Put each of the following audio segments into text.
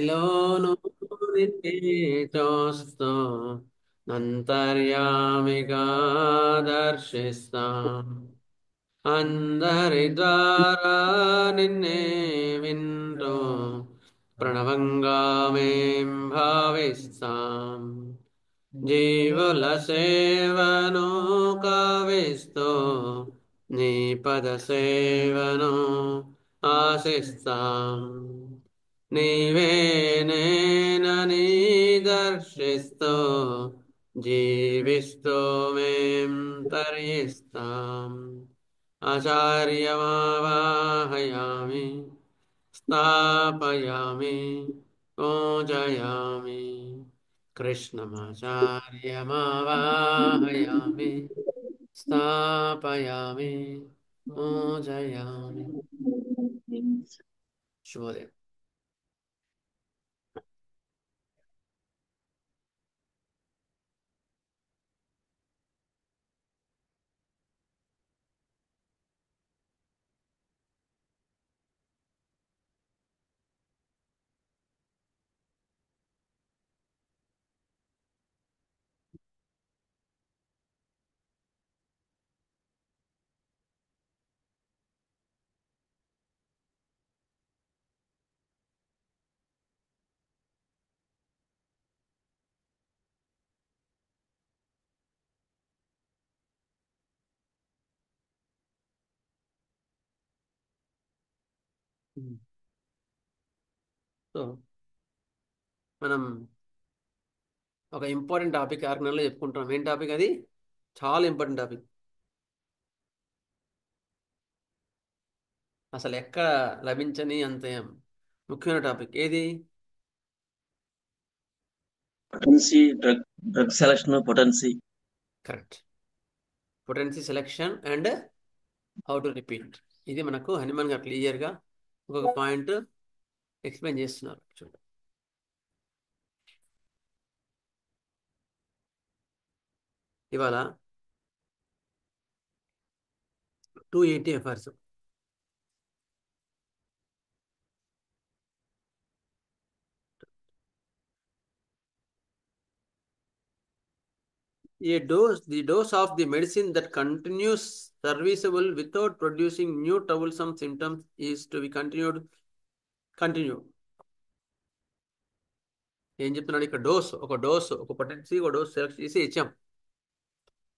లోను చూస్తూ అంతర్యామిగా దర్శిస్తాం అందరి ద్వారా నిన్నే వింటూ ప్రణవంగా మేం భావిస్తాం జీవుల సేవను కావిస్తూ నీ పద సేవను ఆశిస్తాం నీవే నేనని దర్శిస్తూ జీవిస్తూ మేం తరిస్తాం ఆచార్యమావాహయామి స్థాపయామి పూజయామి కృష్ణమాచార్యమావాహయామి స్థాపయామి పూజయామి. శుభోదయం. సో మనం ఒక ఇంపార్టెంట్ టాపిక్ ఆర్గనైజ్లో చెప్పుకుంటున్నాం. ఏం టాపిక్ అది? చాలా ఇంపార్టెంట్ టాపిక్. అసలు ఎక్కడ లభించని అంత ముఖ్యమైన టాపిక్ ఏది? Potency drug selection potency. Correct. Potency selection and how to repeat. ఇది మనకు హనుమాన్ గారు క్లియర్గా ఒక్కొక్క పాయింట్ ఎక్స్ప్లెయిన్ చేస్తున్నారు. చూడండి, ఇవాళ 280 affairs. The dose of the medicine that continues serviceable without producing new troublesome symptoms is to be continued. ఏం చెప్తున్నాడు ఇక్కడ? ఒక పొటెన్సీ ఒక డోస్ సెలెక్ట్ చేసి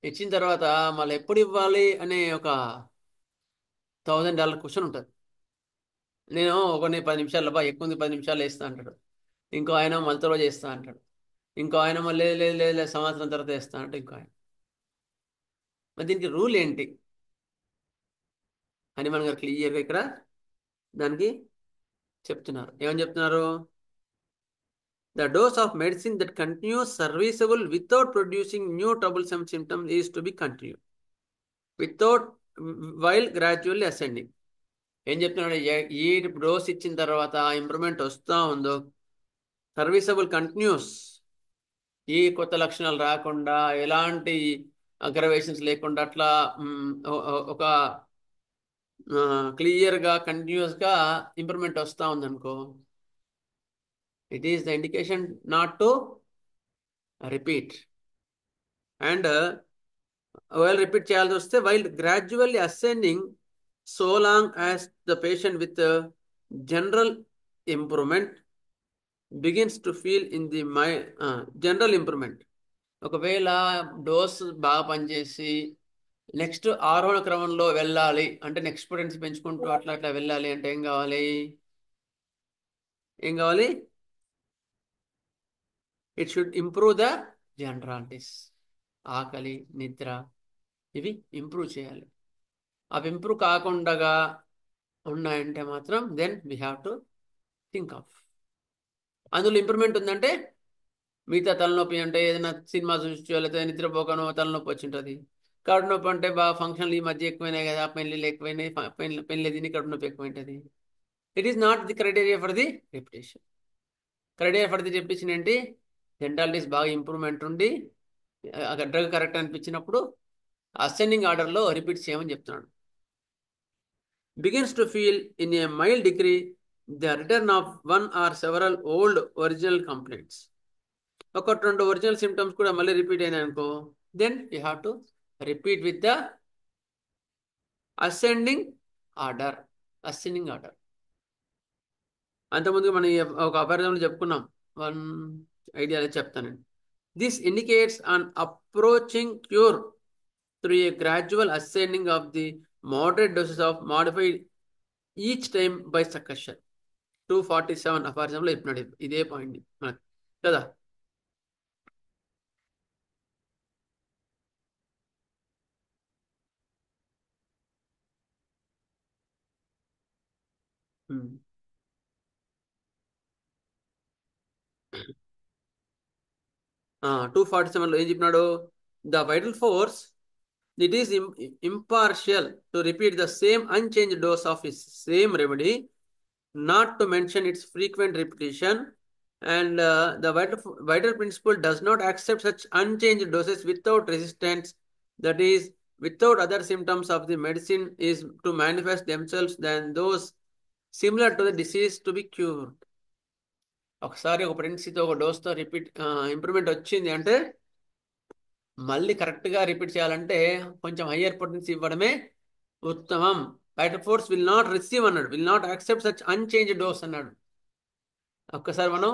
ఇచ్చిన తర్వాత మళ్ళీ ఎప్పుడు ఇవ్వాలి అనే ఒక $1000 క్వశ్చన్ ఉంటుంది. నేను ఒకరిని 10 నిమిషాలు ఎక్కువ 10 నిమిషాలు వేస్తా అంటాడు. ఇంకో ఆయన మళ్ళీ రోజు వేస్తా అంటాడు. ఇంకో ఆయన మళ్ళీ లేదు సంవత్సరం తర్వాత వేస్తా అంటే ఇంకో ఆయన. మరి దీనికి రూల్ ఏంటి? హనుమాన్ గారు క్లియర్గా ఇక్కడ దానికి చెప్తున్నారు. ఏమని చెప్తున్నారు? The dose of medicine that continues serviceable without producing new troublesome symptoms is to be continued without while gradually ascending. ఏం చెప్తున్నాడు? ఈ డోస్ ఇచ్చిన తర్వాత ఇంప్రూవ్మెంట్ వస్తూ ఉందో సర్వీసబుల్ కంటిన్యూస్, ఈ కొత్త లక్షణాలు రాకుండా ఎలాంటి అగ్రవేషన్స్ లేకుండా అట్లా ఒక క్లియర్గా కంటిన్యూస్గా ఇంప్రూవ్మెంట్ వస్తూ ఉందనుకో, it is the indication not to repeat. And repeat చేయాల్సి వస్తే while gradually ascending so long as the patient with general improvement begins to feel in the general improvement. ఒకవేళ డోస్ బాగా పనిచేసి నెక్స్ట్ ఆరోహణ క్రమంలో వెళ్ళాలి అంటే, నెక్స్ట్ పొటెన్సీ పెంచుకుంటూ అట్లా అట్లా వెళ్ళాలి అంటే ఏం కావాలి? It should improve the generalities. ఆకలి, నిద్ర, ఇవి ఇంప్రూవ్ చేయాలి. అవి ఇంప్రూవ్ కాకుండా ఉన్నాయంటే మాత్రం then we have to think of. అందులో ఇంప్రూవ్మెంట్ ఉందంటే మిగతా తలనొప్పి అంటే ఏదైనా సినిమా చూసి లేకపోతే నిద్రపోకనో తలనొప్పి వచ్చి ఉంటుంది. కడుపు నొప్పి అంటే బాగా ఫంక్షన్లు ఈ మధ్య ఎక్కువైనాయి కదా, పెళ్ళిళ్ళు ఎక్కువైనాయి, పెళ్ళి తిని కడుపు నొప్పి ఎక్కువైంటుంది. It is not the criteria for the repetition. Criteria for the repetition ఏంటి? జెంటాలిటీస్ బాగా ఇంప్రూవ్మెంట్ ఉండి డ్రగ్ కరెక్ట్ అనిపించినప్పుడు అసెండింగ్ ఆర్డర్లో రిపీట్ చేయమని చెప్తున్నాడు. Begins to feel in a mild degree the return of one or several old original complaints. ఒకటి రెండు original symptoms కూడా మళ్ళీ రిపీట్ అయినాయి అనుకో, then you have to repeat with the ascending order. Ascending order అంతకుముందు మనం ఒక అపార్థంలో చెప్పుకున్నాం. వన్ ఐడియా చెప్తానండి. This indicates an approaching cure through a gradual ascending of the moderate doses of modified each time by succussion. 247 అపార్థంలో చెప్పినాడు ఇదే point మనకి కదా. Hmm. 247లో ఏం చెప్పినాడు? The vital force it is impartial to repeat the same unchanged dose of its same remedy, not to mention its frequent repetition, and the vital principle does not accept such unchanged doses without resistance, that is, without other symptoms of the medicine is to manifest themselves than those similar to the disease to be cured. ఒకసారి ఒక ప్రిన్సీతో ఒక డోస్తో improvement వచ్చింది అంటే మళ్ళీ కరెక్ట్గా repeat చేయాలంటే కొంచెం higher potency ఇవ్వడమే ఉత్తమం. Vital force will not receive అన్నాడు, will not accept such unchanged dose అన్నాడు. ఒక్కసారి మనం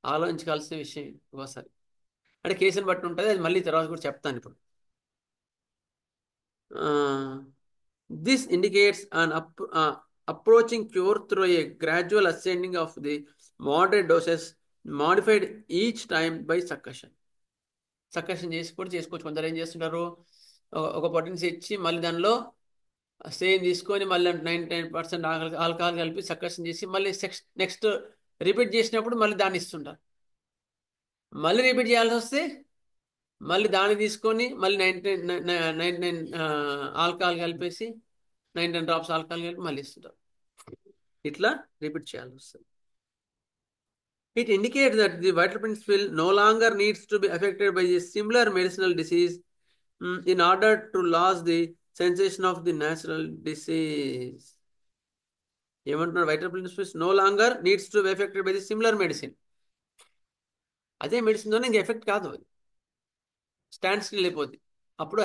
ఆలోచించాల్సిన విషయం ఒకసారి. అంటే కేసుని బట్టి ఉంటుంది, అది మళ్ళీ తర్వాత కూడా చెప్తాను ఇప్పుడు. This indicates an approaching cure through a gradual ascending of the moderate doses modified each time by succussion. Succussion చేసి కూడా చేసుకోవచ్చు. కొందరు ఏం చేస్తుంటారు, ఒక పొటెన్సీ ఇచ్చి మళ్ళీ దానిలో సేమ్ తీసుకొని మళ్ళీ 99% ఆల్కహాల్ కలిపి సక్కషన్ చేసి మళ్ళీ నెక్స్ట్ రిపీట్ చేసినప్పుడు మళ్ళీ దాన్ని ఇస్తుంటారు. మళ్ళీ రిపీట్ చేయాల్సి వస్తే మళ్ళీ దాన్ని తీసుకొని మళ్ళీ 99 ఆల్కహాల్ కలిపేసి 99 డ్రాప్స్ ఆల్కహాల్ కలిపి మళ్ళీ ఇస్తుంటారు. ఇట్లా రిపీట్ చేయాల్సి వస్తుంది. It indicates that the vital principle no longer needs to be affected by a similar medicinal disease in order to lose the sensation of the natural disease. ఏమంటున్నారు? Vital principles no longer needs to be affected by the similar medicine. అదే మెడిసిన్తోనే ఇంక effect కాదు, అది stand still అయిపోద్ది. అప్పుడు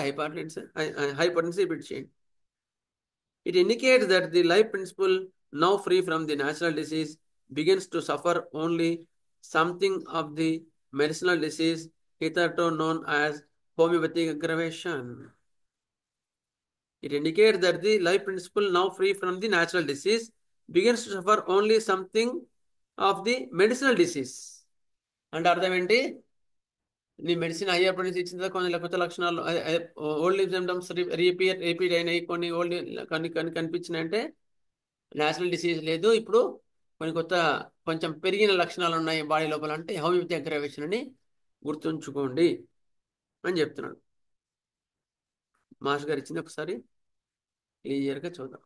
హైపర్టెన్సీ repeat చేయండి. It indicates that the life principle, now free from the natural disease, begins to suffer only something of the medicinal disease hitherto known as homeopathic aggravation. It indicates that the life principle, now free from the natural disease, begins to suffer only something of the medicinal disease. అంటే అర్థం ఏంటి? నీ medicine higher potency ఇచ్చిన తర్వాత కొన్ని కొత్త లక్షణాలు old symptoms repeat అయినాయి, కొన్ని ఓల్డ్ కొన్ని కనిపించినాయంటే నేచురల్ డిసీజ్ లేదు, ఇప్పుడు కొన్ని కొంచెం పెరిగిన లక్షణాలు ఉన్నాయి బాడీ లోపల, అంటే హోమియోపతి అగ్రవేషన్ అని గుర్తుంచుకోండి అని చెప్తున్నాడు మాస్టర్ గారు. ఇచ్చింది ఒకసారి క్లియర్గా చూద్దాం.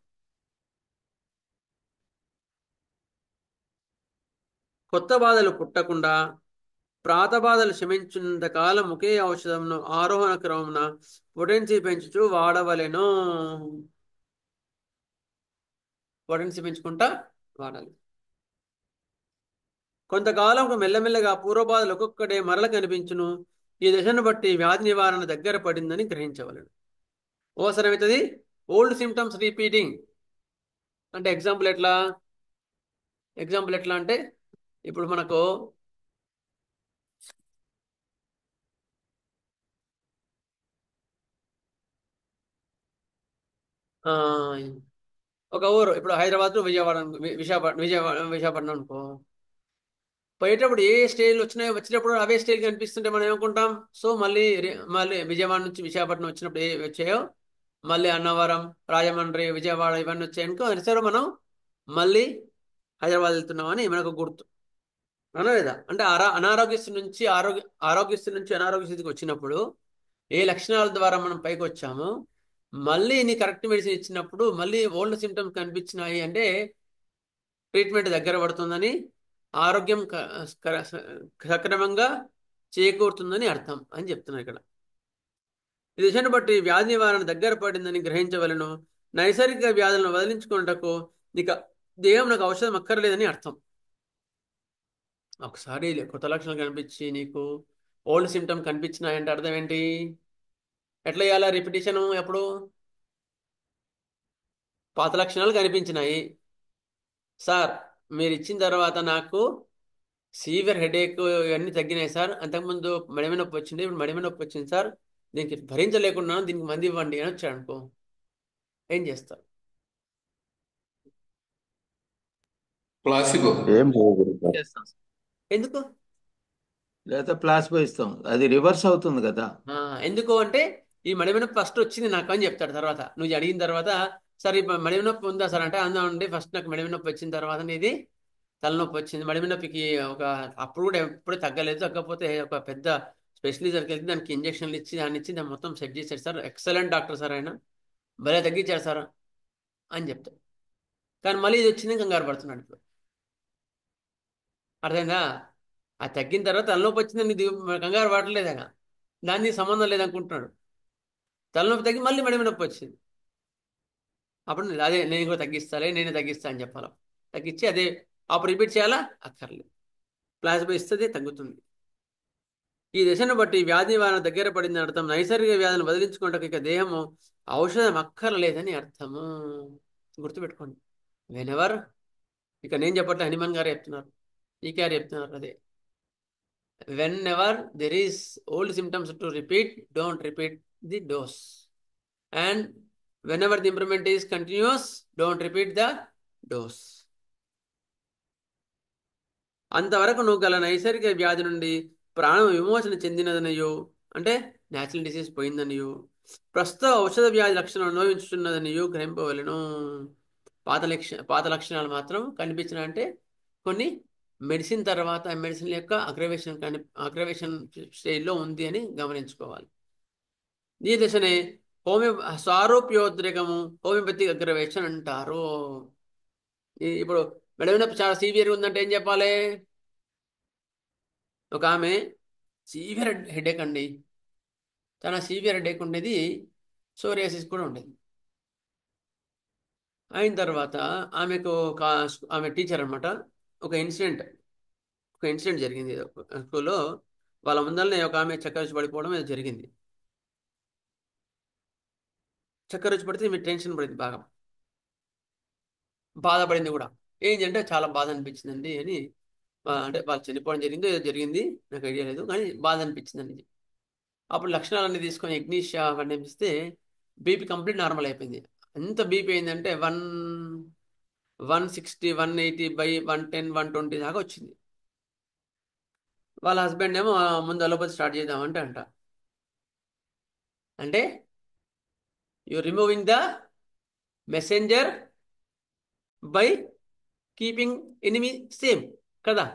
కొత్త బాధలు పుట్టకుండా ప్రాత బాధలు శమించినంత కాలం ఒకే ఔషధంను ఆరోహణ క్రమమున పొటెన్సీ పెంచుచూ వాడవలెను. పొటెన్సీ పెంచుకుంటా వాడాలి. కొంతకాలం మెల్లమెల్లగా పూర్వబాధలు ఒక్కొక్కటే మరల కనిపించును. ఈ దశను బట్టి వ్యాధి నివారణ దగ్గర పడిందని గ్రహించవలెను. అవసరమవుతుంది ఓల్డ్ సిమ్టమ్స్ రిపీటింగ్. అంటే ఎగ్జాంపుల్ ఎట్లా అంటే ఇప్పుడు మనకు ఒక ఊరు, ఇప్పుడు హైదరాబాద్ విజయవాడ విశాఖపట్నం అనుకో, పోయేటప్పుడు ఏ స్టేజ్లు వచ్చినప్పుడు అవే స్టేజ్ కనిపిస్తుంటే మనం ఏమనుకుంటాం, సో మళ్ళీ విజయవాడ నుంచి విశాఖపట్నం వచ్చినప్పుడు ఏ వచ్చాయో మళ్ళీ అన్నవరం, రాజమండ్రి, విజయవాడ ఇవన్నీ వచ్చాయనుకో, సరే మనం మళ్ళీ హైదరాబాద్ వెళ్తున్నామని మనకు గుర్తు అనా లేదా? అంటే ఆరోగ్య స్థితి నుంచి అనారోగ్య స్థితికి వచ్చినప్పుడు ఏ లక్షణాల ద్వారా మనం పైకి వచ్చామో మళ్ళీ నీ కరెక్ట్ మెడిసిన్ ఇచ్చినప్పుడు మళ్ళీ ఓల్డ్ సిమ్టమ్స్ కనిపించినాయి అంటే ట్రీట్మెంట్ దగ్గర పడుతుందని, ఆరోగ్యం సక్రమంగా చేకూరుతుందని అర్థం అని చెప్తున్నారు ఇక్కడ. ఈ దిశను బట్టి వ్యాధి నివారణ దగ్గర పడిందని గ్రహించవలను. నైసర్గిక వ్యాధులను వదిలించుకున్నటకు ఇక దేహం నాకు ఔషధం అక్కర్లేదని అర్థం. ఒకసారి కొత్త లక్షణాలు కనిపించి నీకు ఓల్డ్ సిమ్టమ్ కనిపించినాయంటే అర్థం ఏంటి? ఎట్లా చేయాలా రిపిటేషన్? ఎప్పుడు పాత లక్షణాలు కనిపించినాయి సార్, మీరు ఇచ్చిన తర్వాత నాకు సీవియర్ హెడేక్ ఇవన్నీ తగ్గినాయి సార్, అంతకుముందు మడిమ నొప్పి వచ్చింది, ఇప్పుడు మడిమ నొప్పి వచ్చింది సార్, దీనికి భరించలేకున్నాను, దీనికి మంది ఇవ్వండి అని వచ్చాడు అనుకో, ఏం చేస్తారు? ప్లాసిబో. ఏం లేదు గురుగారు. చేస్తాం. ఎందుకు? లేకపోతే ప్లాస్బో ఇస్తాం, అది రివర్స్ అవుతుంది కదా. ఆ, ఎందుకు అంటే ఈ మడిమ నొప్పి ఫస్ట్ వచ్చింది నాకు అని చెప్తాడు. తర్వాత నువ్వు అడిగిన తర్వాత, సార్ ఇప్పుడు మడిమ నొప్పి ఉందా సార్ అంటే, అందామండి ఫస్ట్ నాకు మడిమ నొప్పి వచ్చిన తర్వాత నీది తలనొప్పి వచ్చింది. మడిమ నొప్పికి ఒక అప్పుడు కూడా ఎప్పుడు తగ్గలేదు, తగ్గకపోతే ఒక పెద్ద స్పెషలిస్ట్ దగ్గరికి వెళ్తే దానికి ఇంజక్షన్లు ఇచ్చి దాన్ని ఇచ్చి దాన్ని మొత్తం సెట్ చేశాడు సార్, ఎక్సలెంట్ డాక్టర్ సార్ ఆయన, భలే తగ్గించాడు సార్ అని చెప్తాడు. కానీ మళ్ళీ ఇది వచ్చింది కంగారు పడుతున్నాడు ఇప్పుడు. అర్థమైందా? అది తగ్గిన తర్వాత తలనొప్పి వచ్చిందని ఇది కంగారు పడలేదు ఆయన, దానికి సంబంధం లేదనుకుంటున్నాడు. తలనొప్పి తగ్గి మళ్ళీ మడిమ నొప్పి వచ్చింది. అప్పుడు అదే నేను కూడా తగ్గిస్తాలే, నేనే తగ్గిస్తా అని చెప్పాలి. తగ్గించి అదే అప్పుడు రిపీట్ చేయాలా? అక్కర్లేదు. ప్లాస్మా ఇస్తుంది, తగ్గుతుంది. ఈ దశను బట్టి వ్యాధి నివారణ దగ్గర పడిందని అర్థం. నైసర్గిక వ్యాధిని వదిలించుకుంటే ఇక దేహము ఔషధం అక్కర్లేదని అర్థము. గుర్తుపెట్టుకోండి. వెనెవర్, ఇక నేను చెప్పట్లే, హనుమాన్ గారు చెప్తున్నారు, ఈ గారు చెప్తున్నారు అదే. When ever there is old symptoms to repeat, don't repeat the dose. And whenever the improvement is continuous, don't repeat the dose. అంతవరకు నువ్వు గల నైసర్గిక వ్యాధి నుండి ప్రాణం విమోచన చెందినదనియు, అంటే న్యాచురల్ డిసీజ్ పోయిందనియు, ప్రస్తుత ఔషధ వ్యాధి లక్షణం అనుభవించుతున్నదనియు గ్రహింపవలను. పాత లక్షణాలు మాత్రం కనిపించిన అంటే కొన్ని మెడిసిన్ తర్వాత మెడిసిన్ యొక్క అగ్రవేషన్ స్టేజ్లో ఉంది అని గమనించుకోవాలి. ఈ దశనే సారూప్యోద్రేకము, హోమియోపతిక్ అగ్రవేషన్ అంటారు. ఇప్పుడు మెడ నొప్పి చాలా సీవియర్ ఉందంటే ఏం చెప్పాలి? ఒక ఆమె సీవియర్ హెడేక్ అండి, చాలా సీవియర్ హెడేక్ ఉండేది, సోరియాసిస్ కూడా ఉండేది. అయిన తర్వాత ఆమె టీచర్ అనమాట, ఒక ఇన్సిడెంట్ జరిగింది స్కూల్లో. వాళ్ళ ముందరనే ఒక ఆమె చక్కెర వచ్చి పడిపోవడం ఏదో జరిగింది. చక్కెర వచ్చి పడితే మీ టెన్షన్ పడింది, బాగా బాధపడింది కూడా. ఏంటంటే చాలా బాధ అనిపించిందండి అని, అంటే వాళ్ళు చనిపోవడం జరిగింది, ఏదో జరిగింది, నాకు ఐడియా లేదు, కానీ బాధ అనిపించిందండి. అప్పుడు లక్షణాలన్నీ తీసుకొని ఎగ్నీషియా అవన్నీ ఇస్తే బీపీ కంప్లీట్ నార్మల్ అయిపోయింది. ఎంత బీపీ అయిందంటే 160, 180/110, 120 దాకా వచ్చింది. వాళ్ళ హస్బెండ్ ఏమో ముందు అలోపతి స్టార్ట్ చేద్దామంటే అంటే you removing the messenger by keeping enemy same కదా,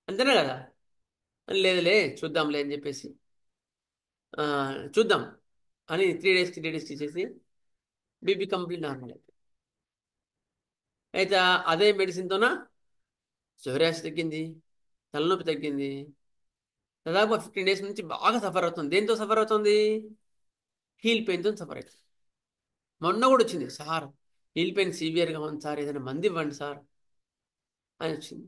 అంతేనా కదా? లేదులే చూద్దాంలే అని చెప్పేసి చూద్దాం అని 3 days ఇచ్చేసి బీపీ కంప్లీట్ నార్మల్ అయిపోయింది. అయితే అదే మెడిసిన్తోన సోరియాసిస్ తగ్గింది, తలనొప్పి తగ్గింది. దాదాపు 15 days నుంచి బాగా సఫర్ అవుతుంది. దేంతో సఫర్ అవుతుంది? హీల్ పెయిన్తో సఫర్ అవుతుంది. మొన్న కూడా వచ్చింది, సార్ హీల్ పెయిన్ సివియర్గా ఉంది సార్, ఏదైనా మంది ఇవ్వండి సార్ అని వచ్చింది.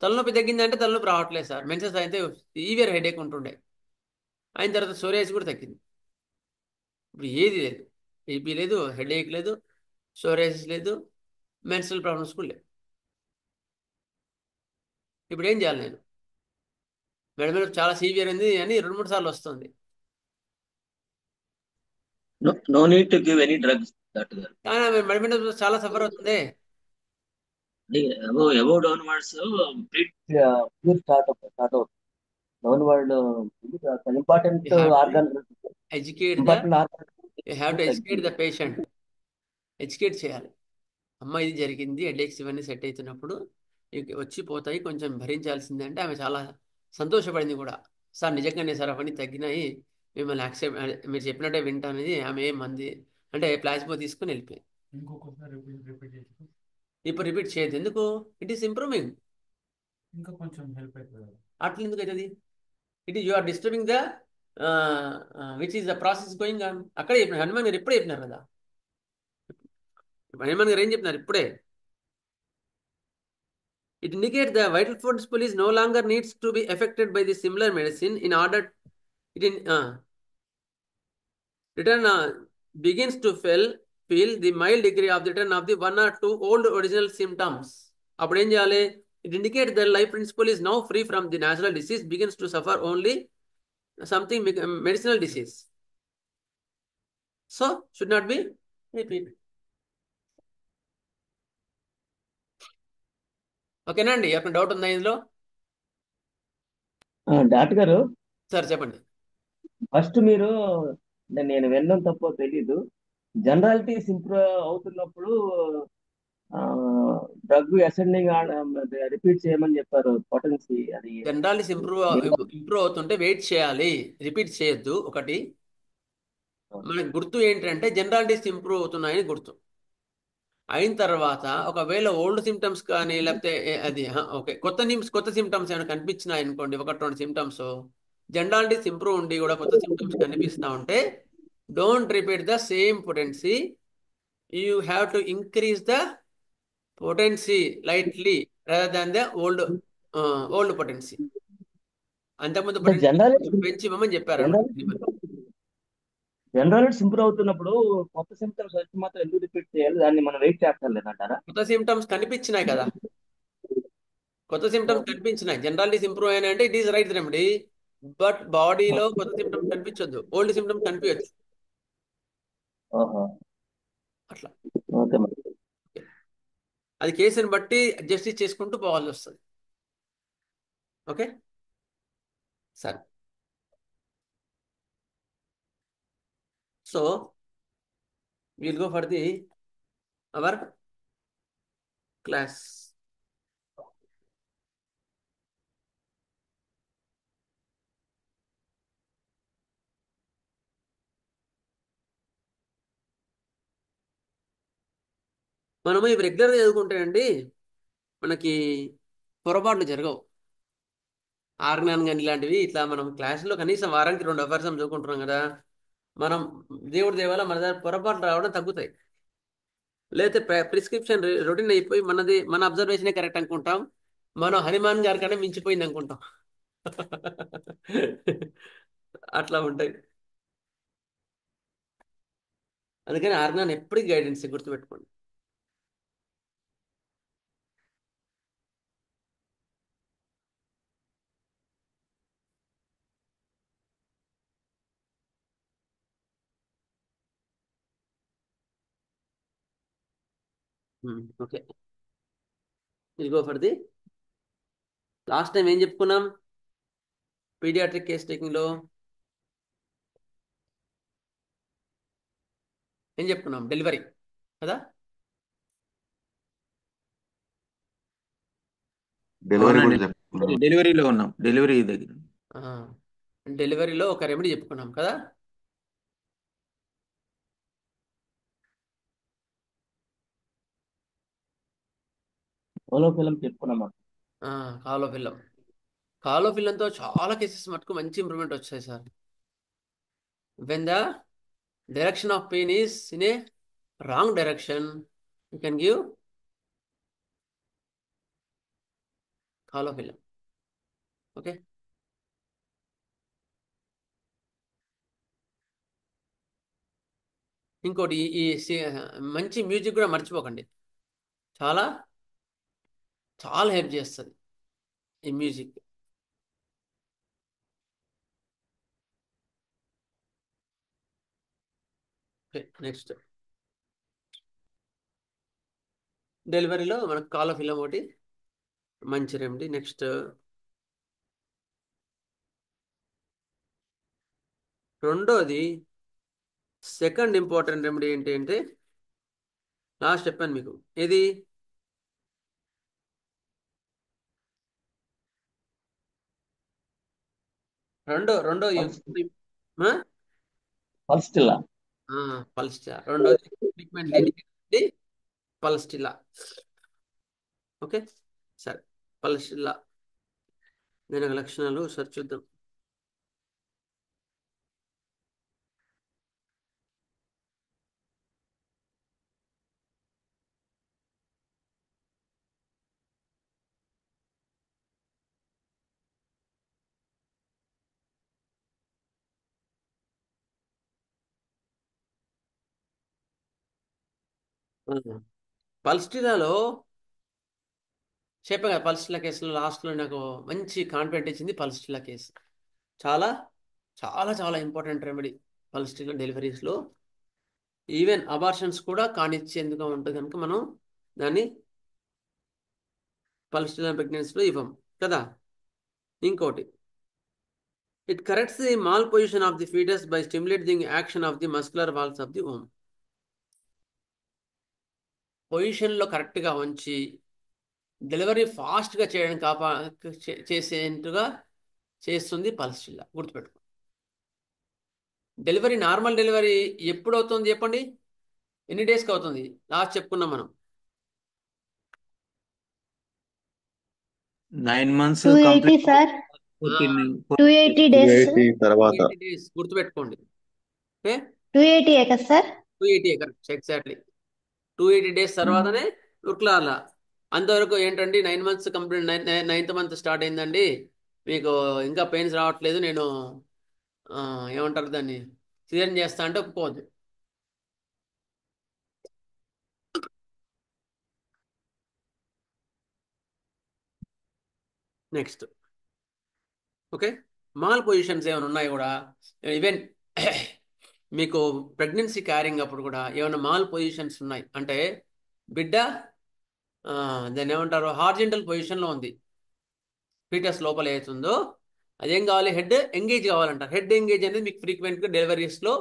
తలనొప్పి తగ్గిందంటే తలనొప్పి రావట్లేదు సార్, మెన్సెస్ అయితే సివియర్ హెడేక్ ఉంటుండే. అయిన తర్వాత సోరియాసిస్ కూడా తగ్గింది. ఇప్పుడు ఏది లేదు, బీపీ లేదు, హెడేక్ లేదు, సోరియాసిస్ లేదు, మెన్స్ట్రల్ ప్రాబ్లమ్స్ కూడా లేవు. ఇప్పుడు ఏం చేయాలి నేను? మేడం మీద చాలా సీవియర్ ఉంది అని 2-3 సార్లు వస్తుంది. No need to give any drugs, Dr. గారు. కానీ ఆమె మేడం మీద చాలా సఫర్ అవుతుంది. Above downwards, pure start out. Downward, important You have to organ. educate Important organ. you have to educate the patient. Educate చేయాలి. అమ్మ ఇది జరిగింది, హెడేక్స్ ఇవన్నీ సెట్ అవుతున్నప్పుడు ఇక వచ్చి పోతాయి, కొంచెం భరించాల్సిందే అంటే ఆమె చాలా సంతోషపడింది కూడా. సార్ నిజంగానే సార్ అవన్నీ తగ్గినాయి, మిమ్మల్ని యాక్సెప్ట్, మీరు చెప్పినట్టే వింటానని ఆమె ఏమంది అంటే ప్లాస్మా తీసుకుని వెళ్ళిపోయింది. ఇంకొకసారి రిపీట్ చేసి ఇప్పుడు రిపీట్ చేయదు, ఎందుకు? It is improving. ఇంకా కొంచెం హెల్ప్ అవుతుంది. అట్లా ఎందుకు అవుతుంది? It is you are disturbing the which is the process going on. అక్కడే చెప్పినారు, హనుమాన్ గారు ఎప్పుడే చెప్పినారు కదా. హనుమాన్ గారు ఏం చెప్తున్నారు ఇప్పుడే? It indicates the vital force police no longer needs to be affected by the similar medicine in order it in return begins to feel the mild degree of the return of the one or two old original symptoms. అప్పుడు ఏం చేయాలి? It indicates that life principle is now free from the natural disease, begins to suffer only something medicinal disease. So should not be repeat. ఓకేనా అండి? ఎవరికి doubt ఉందా ఇందులో? Doctor గారు, sir చెప్పండి. ఫస్ట్ మీరు నేను వినడం తప్పో తెలీదు, జనరాలిటీస్ ఇంప్రూవ్ అవుతున్నప్పుడు డ్రగ్ అసెండింగ్ రిపీట్ చేయమని చెప్పారు. పొటెన్సీ అది జనరాలిస్ ఇంప్రూవ్ అవుతుంటే వెయిట్ చేయాలి, రిపీట్ చేయొద్దు. ఒకటి మనకి గుర్తు ఏంటంటే జనరాలిటీస్ ఇంప్రూవ్ అవుతున్నాయని గుర్తు. అయిన తర్వాత ఒకవేళ ఓల్డ్ సిమ్టమ్స్ కానీ లేకపోతే ఓకే కొత్త సిమ్టమ్స్ ఏమైనా కనిపించినాయి అనుకోండి, ఒకటి రెండు సిమ్టమ్స్, జనరాలిటీస్ ఇంప్రూవ్ ఉండి కూడా కొత్త సిమ్టమ్స్ కనిపిస్తా ఉంటే don't repeat the same potency. You have to increase the potency lightly rather than the old potency. అంతకుముందు అంటే పొటెన్సీ పెంచి ఇవ్వమని చెప్పారన్నమాట. జనరాలిటీస్ ఇంప్రూవ్ అవుతున్నప్పుడు కొత్త సిమ్టమ్స్ వచ్చి మాత్రం ఎందుకు రిపీట్ చేయాలి? దాన్ని మనం వెయిట్ చేస్తారులేదంటారా? కొత్త సిమ్టమ్స్ కనిపించినాయి కదా, కొత్త సిమ్టమ్స్ కనిపించినాయి, జనరాలిటీస్ ఇంప్రూవ్ అయినా అంటే it is right remedy. But బాడీలో కొత్త సిమ్టమ్స్ కనిపించొద్దు, ఓల్డ్ సిమ్టమ్స్ కనిపించచ్చు. ఓహో, అట్లా ఓకే మరి. అది కేసుని బట్టి జస్టిస్ చేసుకుంటూ పోవాల్సి వస్తుంది. ఓకే సరే. So will go for the our class. మనము ఇవి రెగ్యులర్గా చదువుకుంటానండి, మనకి పొరపాట్లు జరగవు. ఆర్గాన్ కానీ ఇలాంటివి ఇట్లా మనం క్లాసులో కనీసం వారానికి 2 అవర్స్ చదువుకుంటున్నాం కదా, మనం దేవుడి దేవాల మన దగ్గర పొరపాట్లు రావడం తగ్గుతాయి. లేకపోతే ప్రిస్క్రిప్షన్ రొటీన్ అయిపోయి మన అబ్జర్వేషనే కరెక్ట్ అనుకుంటాం, మనం హనుమాన్ గారి కన్నా మించిపోయింది అనుకుంటాం. అట్లా ఉంటాయి. అందుకని ఆర్గాన్ ఎప్పటికీ గైడెన్స్ గుర్తుపెట్టుకోండి. Okay will go for the last time ఏం చెప్పుకున్నాం పీడియాట్రిక్ కేస్ టేకింగ్ లో? ఏం చెప్పుకున్నాం? డెలివరీ కదా. డెలివరీ అవునండి, కూడా చెప్పుకున్నాం. డెలివరీలో ఉన్నాం, డెలివరీ దగ్గర. డెలివరీలో ఒక రెమెడీ చెప్పుకున్నాం కదా. ఓలో ఫిల్మ్ చెప్పుకున్నామా? కాలో ఫిల్లం. కాలో ఫిల్లంతో చాలా కేసెస్ మటుకు మంచి ఇంప్రూవ్మెంట్ వచ్చాయి sir. When the direction of pain is in a wrong direction, you can give కాలో ఫిల్లం. ఓకే ఇంకోటి మంచి మ్యూజిక్ కూడా మర్చిపోకండి, చాలా చాలా హెల్ప్ చేస్తుంది ఈ మ్యూజిక్. ఓకే నెక్స్ట్ డెలివరీలో మనకు కాలో ఫిల్లం ఒకటి మంచి రెమెడీ. నెక్స్ట్ రెండోది సెకండ్ ఇంపార్టెంట్ రెమెడీ ఏంటి అంటే లాస్ట్ చెప్పాను మీకు, ఏది రెండో రెండో పల్స్టిల్లా. పల్స్టిలా. రెండోది ట్రీట్మెంట్ లేని పల్స్టిలా. ఓకే సరే, పల్స్టిలా దీని యొక్క లక్షణాలు ఒకసారి చూద్దాం. పల్స్టిలాలో చెప్పా కదా, పల్స్టిలా కేసులో లాస్ట్లో నాకు మంచి కాన్ఫిడెంట్ ఇచ్చింది పల్స్టిలా కేసు. చాలా చాలా చాలా ఇంపార్టెంట్ రెమెడీ పల్స్టిలా డెలివరీస్లో. ఈవెన్ అబార్షన్స్ కూడా కానిచ్చేందుకు ఉంటుంది కనుక మనం దాన్ని పల్స్టిలా ప్రెగ్నెన్సీలో ఇవ్వం కదా. ఇంకోటి, it corrects the malposition of the foetus by stimulating action of the muscular walls of the womb. పొజిషన్లో కరెక్ట్గా ఉంచి డెలివరీ ఫాస్ట్గా చేయడానికి చేసేట్టుగా చేస్తుంది పల్స్టిల్లా. గుర్తుపెట్టుకో. డెలివరీ, నార్మల్ డెలివరీ ఎప్పుడు అవుతుంది చెప్పండి, ఎన్ని డేస్కి అవుతుంది? లాస్ట్ చెప్పుకున్నాం మనం, 9 months 280 complete. Sir, 14 280 days. 280 తర్వాత 80 డేస్ గుర్తుపెట్టుకోండి. ఓకే, 280 కదా సార్? 280 కరెక్ట్, ఎగ్జాక్ట్లీ 280 డేస్ తర్వాతనే ఉర్కులాల. అంతవరకు ఏంటండి, 9 months complete, 9th month start అయిందండి, మీకు ఇంకా పెయిన్స్ రావట్లేదు, నేను ఏమంటారు దాన్ని, సిజేరియన్ చేస్తా అంటే ఒప్పుకోవద్దు. నెక్స్ట్, ఓకే, మాల్ పొజిషన్స్ ఏమైనా ఉన్నాయి కూడా, ఈవెన్ మీకు ప్రెగ్నెన్సీ క్యారింగ్ అప్పుడు కూడా ఏమైనా మాల్ పొజిషన్స్ ఉన్నాయి అంటే, బిడ్డ దాన్ని ఏమంటారు, హార్జెంటల్ పొజిషన్లో ఉంది, ఫీటస్ లోపల ఏతుందో అదేం కావాలి, హెడ్ ఎంగేజ్ కావాలంటారు. హెడ్ ఎంగేజ్ అనేది మీకు ఫ్రీక్వెంట్గా డెలివరీస్లో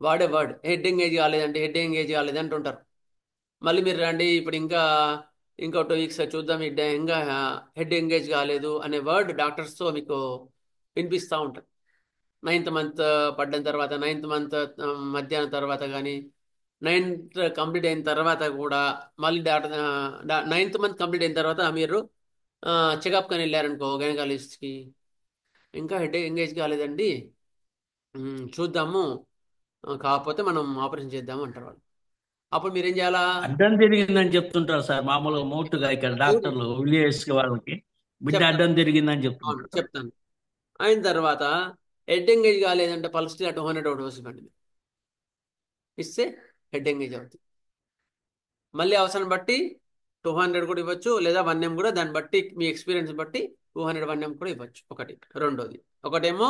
వాడే వర్డ్. హెడ్ ఎంగేజ్ కాలేదంటే హెడ్ ఎంగేజ్ కాలేదు అంటుంటారు. మళ్ళీ మీరు రండి ఇప్పుడు ఇంకో 2 weeks చూద్దాం, ఇంకా హెడ్ ఎంగేజ్ కాలేదు అనే వర్డ్ డాక్టర్స్తో మీకు వినిపిస్తూ ఉంటారు. 9th month పడ్డ తర్వాత, 9th month మధ్యాహ్నం తర్వాత కానీ, 9th కంప్లీట్ అయిన తర్వాత కూడా మళ్ళీ 9th month కంప్లీట్ అయిన తర్వాత మీరు చెకప్ కానీ వెళ్ళారనుకో గైనకాలజిస్ట్కి, ఇంకా హెడ్ ఎంగేజ్ కాలేదండి, చూద్దాము, కాకపోతే మనం ఆపరేషన్ చేద్దాము అంటారు వాళ్ళు. అప్పుడు మీరేం చేయాలా? అడ్డం తిరిగిందని చెప్తుంటారు సార్ మామూలుగా మౌట్గా ఇక్కడ డాక్టర్లు విలియర్స్ వాళ్ళకి, బిడ్డ చెప్తాను, అడ్డం తిరిగిందని అవును చెప్తుంటారు. చెప్తాను. అయిన తర్వాత హెడ్ ఎంగేజ్ కాలేదంటే పల్స్టిలా 200 డోస్ ఇవ్వండి. ఇస్తే హెడ్ ఎంగేజ్ అవుతుంది. మళ్ళీ అవసరం బట్టి 200 కూడా ఇవ్వచ్చు, లేదా 1M కూడా, దాన్ని బట్టి మీ ఎక్స్పీరియన్స్ బట్టి 200 1M కూడా ఇవ్వచ్చు. ఒకటి. రెండోది, ఒకటేమో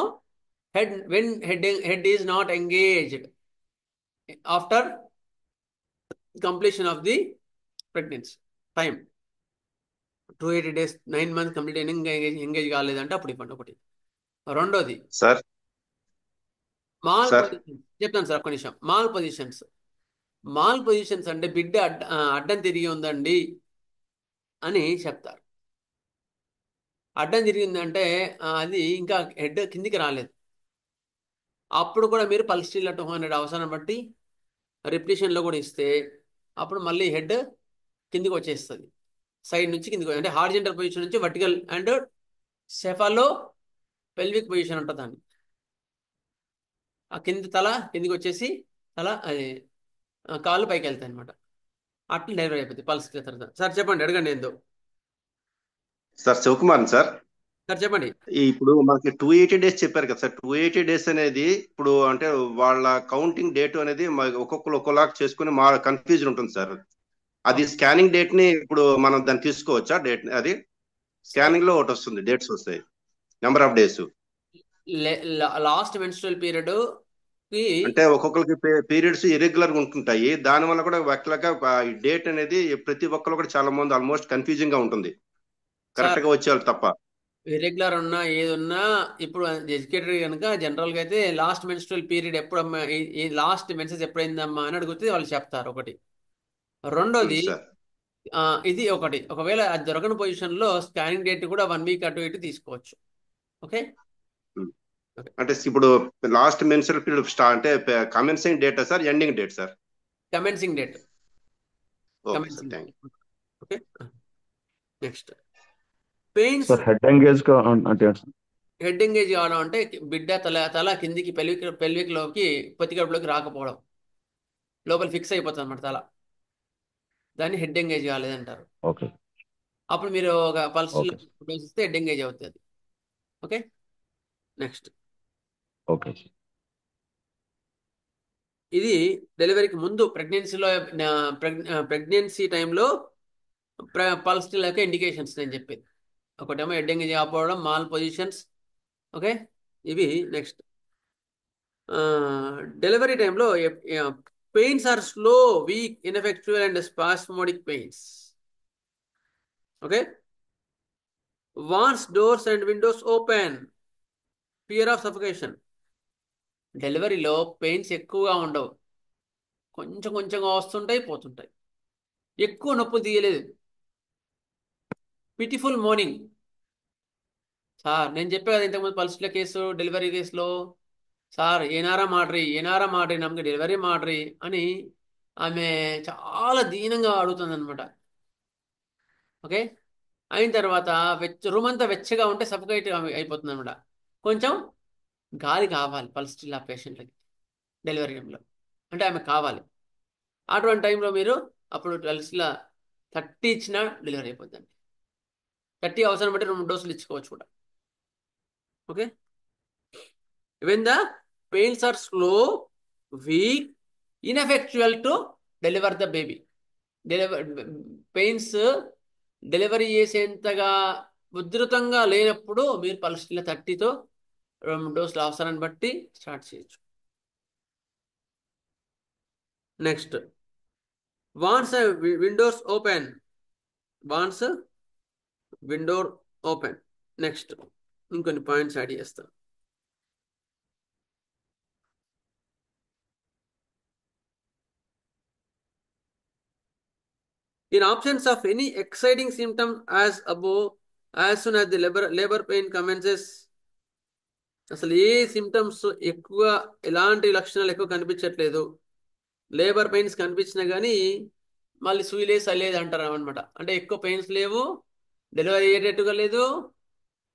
head is not engaged after completion of the pregnancy time, 280 days, 9 months complete అయిన ఎంగేజ్ కాలేదంటే అప్పుడు ఇవ్వండి. ఒకటి. రెండోది, సార్ మాల్ సార్ పొజిషన్స్. చెప్తాను సార్, ఒక్క నిమిషం. మాల్ పొజిషన్స్ అంటే బిడ్డ అడ్డం తిరిగి ఉందండి అని చెప్తారు. అడ్డం తిరిగిందంటే అది ఇంకా హెడ్ కిందికి రాలేదు. అప్పుడు కూడా మీరు పల్స్టిల్లా 200 అవసరం బట్టి రిపిటేషన్లో కూడా ఇస్తే అప్పుడు మళ్ళీ హెడ్ కిందికి వచ్చేస్తుంది. సైడ్ నుంచి కిందికి, అంటే హార్జెంటల్ పొజిషన్ నుంచి వర్టికల్ అండ్ సెఫాలో పెల్విక్ పొజిషన్ ఉంటుంది దాన్ని. ఆ కింది తల కిందికి వచ్చేసి తల అది కాళ్ళు పైకి వెళ్తాయి అనమాట. అట్లా డెలివరీ అయిపోతుంది పల్స్ తర్వాత. సార్ చెప్పండి, అడగండి ఏందో. సార్ శివకుమార్ సార్, సార్ చెప్పండి. ఇప్పుడు మనకి 280 డేస్ చెప్పారు కదా సార్. 280 డేస్ అనేది ఇప్పుడు అంటే వాళ్ళ కౌంటింగ్ డేట్ అనేది ఒక్కొక్కరు ఒక్కోలాగా చేసుకుని మా కన్ఫ్యూజన్ ఉంటుంది సార్. అది స్కానింగ్ డేట్ ని ఇప్పుడు మనం దాన్ని తీసుకోవచ్చా? డేట్ అది స్కానింగ్ లో ఒకటి వస్తుంది, డేట్స్ వస్తాయి, number of days. Last menstrual period కి అంటే ఒక్కొక్కరికి పీరియడ్స్ ఇర్రెగ్యులర్ గా ఉంటుంటాయి. దాని వల్ల కూడా ఒక్కలాగా ఈ డేట్ అనేది ప్రతి ఒక్కరు కూడా చాలా మంది ఆల్మోస్ట్ కన్ఫ్యూజింగ్ గా ఉంటుంది, కరెక్ట్ గా వచ్చేవాళ్ళు తప్ప. ఇర్రెగ్యులర్ ఉన్నా ఏది ఉన్నా ఇప్పుడు ఎడ్యుకేటెడ్ కనుక జనరల్గా అయితే లాస్ట్ మెన్స్ట్రువల్ పీరియడ్ ఎప్పుడమ్మా, ఈ లాస్ట్ మెన్సెస్ ఎప్పుడైందమ్మా అని అడిగితే వాళ్ళు చెప్తారు. ఒకటి. రెండోది, సార్ ఇది ఒకటి. ఒకవేళ అది దొరకని పొజిషన్లో స్కానింగ్ డేట్ కూడా 1 week అటు ఇటు తీసుకోవచ్చు. ఓకే. అంటే ఇప్పుడు లాస్ట్ మెన్స్ట్రువల్ పీరియడ్ అంటే commencing data sir, ending date sir? Commencing date. Okay sir, thank you. Okay. Next, pains. Sir head engage అంటే హెడ్ ఎంగేజ్ కావడం అంటే బిడ్డ తల కిందికి పెల్విక్ లోకి పొత్తికడుపులోకి రాకపోవడం, లోపల ఫిక్స్ అయిపోతుంది అన్నమాట తల. దాన్ని హెడ్ ఎంగేజ్ కాలేదంటారు. ఓకే. అప్పుడు మీరు ఒక పల్స్ ఓకే. ఇస్తే హెడ్ ఎంగేజ్ అవుతుంది. ఓకే. Next, okay. ఇది డెలివరీకి ముందు ప్రెగ్నెన్సీలో ప్రెగ్నెన్సీ టైంలో పల్స్టిల్ యొక్క ఇండికేషన్స్ నేను చెప్పేది. ఒకటేమో హెడ్డింగ్ ఆపోవడం, మాల్ పొజిషన్స్. ఓకే, ఇవి నెక్స్ట్. డెలివరీ టైంలో pains are slow, weak, ineffectual and spasmodic pains. Okay, wants doors and windows open, fear of suffocation. డెలివరీలో పెయిన్స్ ఎక్కువగా ఉండవు, కొంచెం కొంచెంగా వస్తుంటాయి, పోతుంటాయి. ఎక్కువ నొప్పులు తీయలేదు. Pitiful morning. సార్ నేను చెప్పే కదా ఇంతకుముందు పల్స్ల కేసు, డెలివరీ కేసులో, సార్ ఏనారా మాడ్రీ నಮಗೆ డెలివరీ మాడ్రీ అని ఆమె చాలా దీనంగా అడుగుతుంది అనమాట. ఓకే, అయిన తర్వాత రూమ్ అంతా వెచ్చగా ఉంటే సఫికేట్ అయిపోతుంది అనమాట. కొంచెం గాలి కావాలి పల్స్టిల్లా పేషెంట్లకి డెలివరీ టైంలో, అంటే ఆమె కావాలి. అటువంటి టైంలో మీరు అప్పుడు పల్స్టిల్లా 30 ఇచ్చినా డెలివరీ అయిపోద్దండి. 30 అవసరం బట్టి 2 డోసులు ఇచ్చుకోవచ్చు కూడా. Okay, when the pains are slow, weak, ineffectual to deliver the baby. Pains delivery చేసేంతగా ఉధృతంగా లేనప్పుడు మీరు పల్స్టిల్లా 30తో 2 డోసులు అవసరాన్ని బట్టి స్టార్ట్ చేయొచ్చు. Next, wants windows open, wants windows open. Next ఇంకొన్ని పాయింట్స్ యాడ్ చేస్తాం. In absence of any exciting symptom as above, as soon as the labor pain commences, అసలు ఏ సిమ్టమ్స్ ఎక్కువ, ఎలాంటి లక్షణాలు ఎక్కువ కనిపించట్లేదు, లేబర్ పెయిన్స్ కనిపించినా కానీ మళ్ళీ సూయిలే సలేదు అంటారు అనమాట. అంటే ఎక్కువ పెయిన్స్ లేవు, డెలివరీ అయ్యేటట్టుగా లేదు,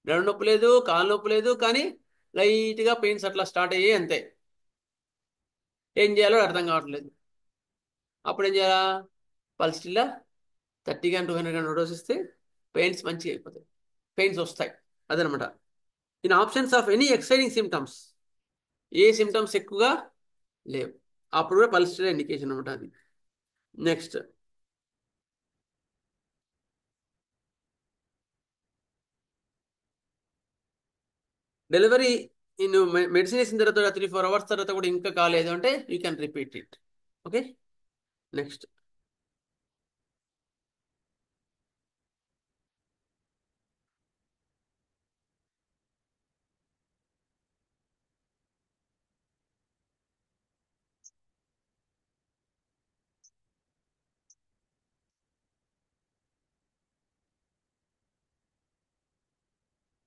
నడు నొప్పి లేదు, కాలు నొప్పి లేదు, కానీ లైట్గా పెయిన్స్ అట్లా స్టార్ట్ అయ్యాయి అంతే. ఏం చేయాలో అర్థం కావట్లేదు. అప్పుడు ఏం చేయాలా? పల్స్టిల్లా 30 కానీ 200 కానీ డోస్ ఇస్తే పెయిన్స్ మంచిగా అయిపోతాయి, పెయిన్స్ వస్తాయి. అదనమాట. In options of any exciting symptoms, A symptoms ఎక్కువగా లేవు, అప్పుడు కూడా పల్స్టిల్లా ఇండికేషన్ అనమాట అది. నెక్స్ట్, డెలివరీ మెడిసిన్ వేసిన తర్వాత 3-4 అవర్స్ తర్వాత కూడా ఇంకా కాలేదు అంటే you can repeat it. Okay, next,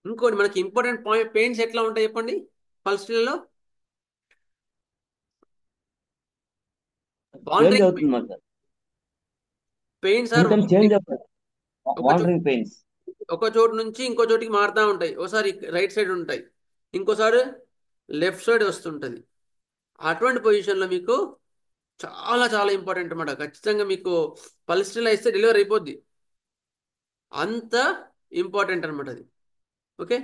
ఇంకోటి మనకి ఇంపార్టెంట్ పాయింట్, పెయిన్స్ ఎట్లా ఉంటాయి చెప్పండి పల్స్టిల్లలో? చేంజ్ వాండరింగ్ అవుతుంది మరి sir, pains are symptoms change అవుతాయి, వాండరింగ్ పెయిన్స్. ఒక చోటు నుంచి ఇంకో చోటికి మారుతూ ఉంటాయి. ఒకసారి రైట్ సైడ్ ఉంటాయి, ఇంకోసారి లెఫ్ట్ సైడ్ వస్తుంటుంది. అటువంటి పొజిషన్లో మీకు చాలా చాలా ఇంపార్టెంట్ అన్నమాట. ఖచ్చితంగా మీకు పల్స్టిల్లా ఇస్తే డెలివరీ అయిపోద్ది, అంత ఇంపార్టెంట్ అనమాట అది. ఓకే,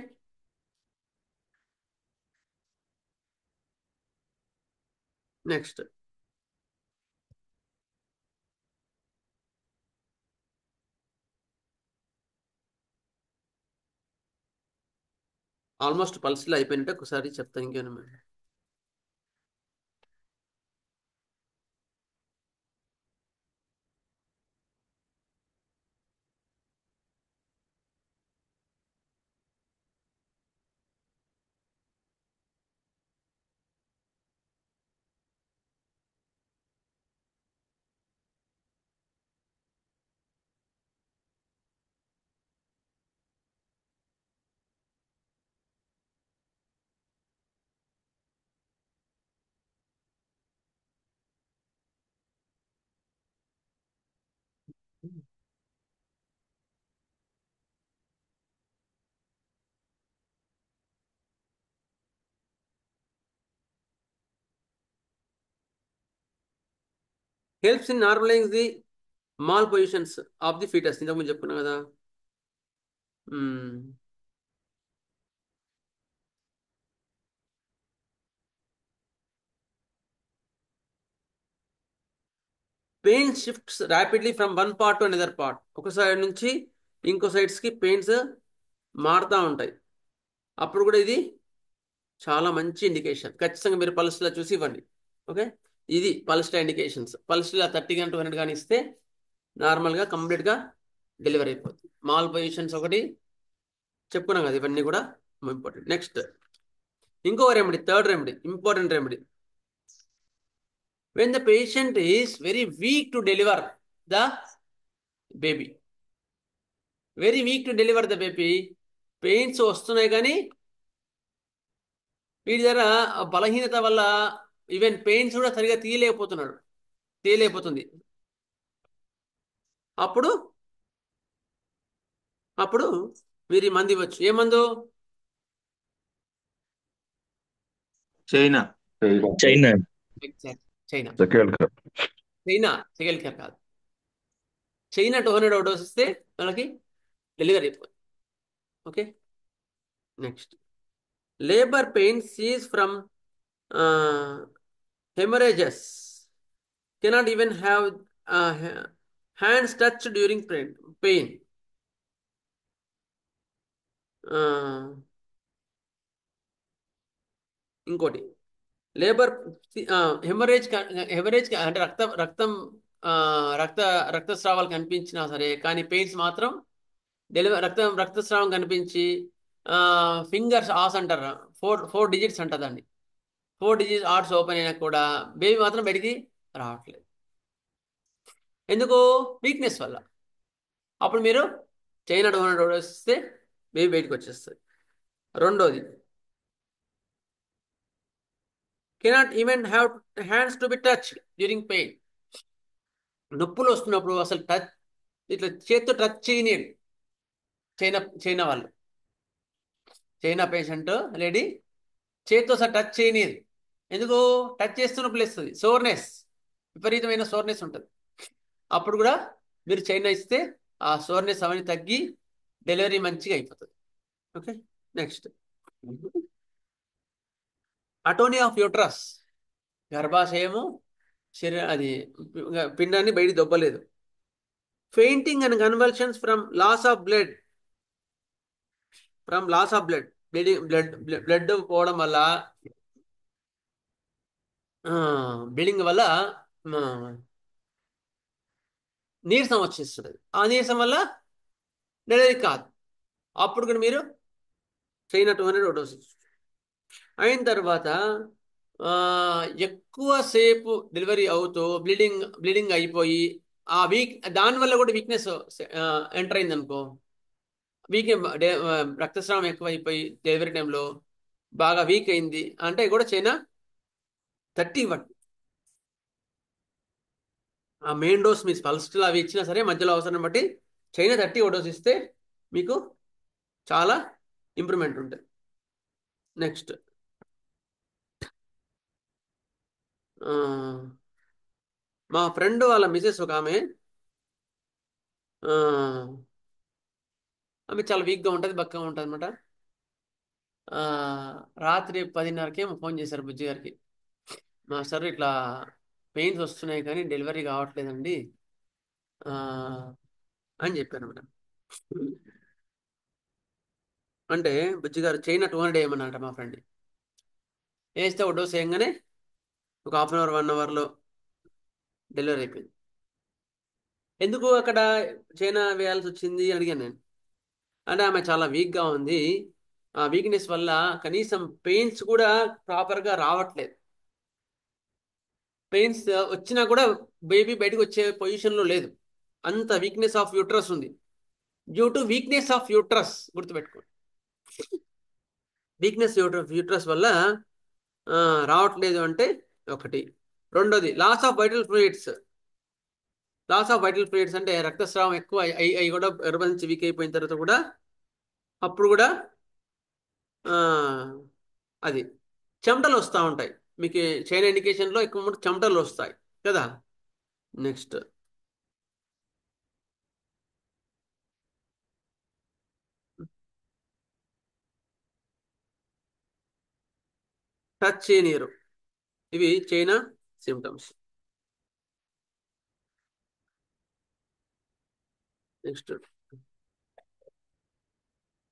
నెక్స్ట్, ఆల్మోస్ట్ పల్స్టిల్లా అయిపోయినట్టు ఒకసారి చెప్తాను ఇంకేమన్నా. Helps in normalise the mall positions of the foetus. ఇంతకుముందు చెప్పుకున్నాం కదా. Pain shifts rapidly from one part to another part. ఒక సైడ్ నుంచి ఇంకో సైడ్స్కి పెయిన్స్ మారుతూ ఉంటాయి. అప్పుడు కూడా ఇది చాలా మంచి ఇండికేషన్. ఖచ్చితంగా మీరు పల్స్లో చూసి ఇవ్వండి. ఓకే, ఇది పల్స్లో ఇండికేషన్స్. పల్స్లో 30 కానీ 200 కానీ ఇస్తే నార్మల్గా కంప్లీట్గా డెలివరీ అయిపోతుంది. మాల్ పొజిషన్స్ ఒకటి చెప్పుకున్నాం కదా, ఇవన్నీ కూడా ఇంపార్టెంట్. నెక్స్ట్ ఇంకో remedy, third remedy, important remedy. When the patient is very weak to deliver the baby, very weak to deliver the baby, pains వస్తున్నాయి కానీ వీడి దగ్గర బలహీనత వల్ల ఈవెన్ పెయిన్స్ కూడా సరిగా తీయలేకపోతుంది. అప్పుడు మీరు ఈ మందు ఇవ్వచ్చు. ఏ మందు? China. China. Exact, China. Second second care కాదు, చైనా 200 డోస్ ఇస్తే మనకి డెలివరీ అయిపోతుంది. Okay, next labour pain seize from haemorrhages, cannot even have hands touch during pain. ఇంకోటి లేబర్ హెమరేజ్ అంటే రక్తస్రావాలు కనిపించినా సరే కానీ పెయిన్స్ మాత్రం రక్తస్రావం కనిపించి ఫింగర్స్ ఆస్ అంటారు, 4 డిజిట్స్ అంటారు దాన్ని. 4 డిజిట్స్ ఆర్ట్స్ ఓపెన్ అయినా కూడా బేబీ మాత్రం బయటికి రావట్లేదు. ఎందుకు? వీక్నెస్ వల్ల. అప్పుడు మీరు చైనా 200 డోస్ ఇస్తే బేబీ బయటకు వచ్చేస్తుంది. రెండోది, cannot even have hands to be touch during pain. నొప్పులు వస్తున్నప్పుడు అసలు ఇట్లా చేత్తో టచ్ చేయనియండి. చైనా పేషెంట్ లేడీ చేత్తో అసలు టచ్ చేయనియదు. ఎందుకు? టచ్ చేస్తున్నప్పుడు వస్తుంది సోర్నెస్, విపరీతమైన సోర్నెస్ ఉంటుంది. అప్పుడు కూడా మీరు చైనా ఇస్తే ఆ సోర్నెస్ అవన్నీ తగ్గి డెలివరీ మంచిగా అయిపోతుంది. Okay, next atony of uterus, గర్భాశయము అది పిండాన్ని బయటికి దొబ్బలేదు. Fainting and convulsions from loss of blood, blood పోవడం వల్ల, బ్లీడింగ్ వల్ల నీరసం వచ్చేస్తుంది. ఆ నీరసం వల్ల డెలివరీ కాదు. అప్పుడు కూడా మీరు చైనా 200 డోస్ అయిన తర్వాత ఎక్కువసేపు డెలివరీ అవుతూ బ్లీడింగ్ అయిపోయి ఆ దానివల్ల కూడా వీక్నెస్ ఎంటర్ అయింది అనుకో, రక్తస్రావం ఎక్కువైపోయి డెలివరీ టైంలో బాగా వీక్ అయింది అంటే కూడా చైనా 30 ఇవ్వండి. ఆ మెయిన్ డోస్ మీ పల్స్లో అవి ఇచ్చినా సరే మధ్యలో అవసరం బట్టి చైనా 30 డోస్ ఇస్తే మీకు చాలా ఇంప్రూవ్మెంట్ ఉంటుంది. నెక్స్ట్ మా ఫ్రెండ్ వాళ్ళ మిసెస్ ఒక ఆమె చాలా వీక్గా ఉంటుంది, బక్కగా ఉంటుంది అనమాట. రాత్రి 10:30కే ఫోన్ చేశారు బుజ్జి గారికి. మాస్టర్ ఇట్లా పెయిన్స్ వస్తున్నాయి కానీ డెలివరీ కావట్లేదండి అని చెప్పాను అనమాట. అంటే బుజ్జి గారు చైనా 200 వేయమన్నట మా ఫ్రెండ్. వేస్తే ఒక డోస్ వేయంగానే ఒక 1/2 అవర్ 1 అవర్లో డెలివరీ అయిపోయింది. ఎందుకు అక్కడ చైనా వేయాల్సి వచ్చింది అడిగాను నేను. అంటే ఆమె చాలా వీక్గా ఉంది, ఆ వీక్నెస్ వల్ల కనీసం పెయిన్స్ కూడా ప్రాపర్గా రావట్లేదు. పెయిన్స్ వచ్చినా కూడా బేబీ బయటకు వచ్చే పొజిషన్లో లేదు, అంత వీక్నెస్ ఆఫ్ యూట్రస్ ఉంది. Due to weakness of uterus, గుర్తుపెట్టుకోండి. వీక్నెస్ యూట్రస్ వల్ల రావట్లేదు అంటే ఒకటి. రెండోది లాస్ ఆఫ్ వైటల్ ఫ్లూయిడ్స్. అంటే రక్తస్రావం ఎక్కువ అవి కూడా గర్భం వీక్ అయిపోయిన తర్వాత కూడా అప్పుడు కూడా అది చెమటలు వస్తూ ఉంటాయి. మీకు చైనా ఇండికేషన్లో ఎక్కువ చెమటలు వస్తాయి కదా. నెక్స్ట్ టచ్ చేయనీరు. ఇవి చైనా సిమ్టమ్స్. నెక్స్ట్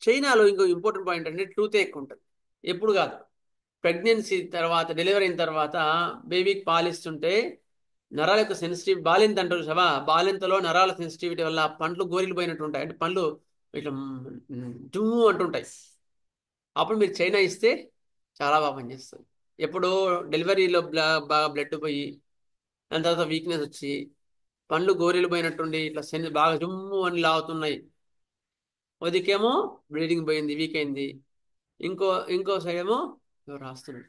చైనాలో ఇంకో ఇంపార్టెంట్ పాయింట్ అంటే ట్రూత్ ఎక్కువ ఉంటుంది. ఎప్పుడు కాదు, ప్రెగ్నెన్సీ తర్వాత డెలివరీ అయిన తర్వాత బేబీకి పాలిస్తుంటే నరాల యొక్క సెన్సిటివ్ బాలింత అంటారు సవా, బాలింతలో నరాల సెన్సిటివిటీ వల్ల పండ్లు గోరిలు పోయినట్టు ఉంటాయి, అంటే పండ్లు ఇట్లా జుమ్ము అంటుంటాయి. అప్పుడు మీరు చైనా ఇస్తే చాలా బాగా పనిచేస్తుంది. ఎప్పుడు డెలివరీలో బాగా బ్లడ్ పోయి దాని తర్వాత వీక్నెస్ వచ్చి పండ్లు గోరీలు పోయినట్టుండి ఇట్లా బాగా జుమ్ము అని లాగుతున్నాయి, ఉదికేమో బ్లీడింగ్ పోయింది, వీక్ అయింది. ఇంకో ఇంకో సైడ్ ఏమో ఎవరు రాస్తున్నారు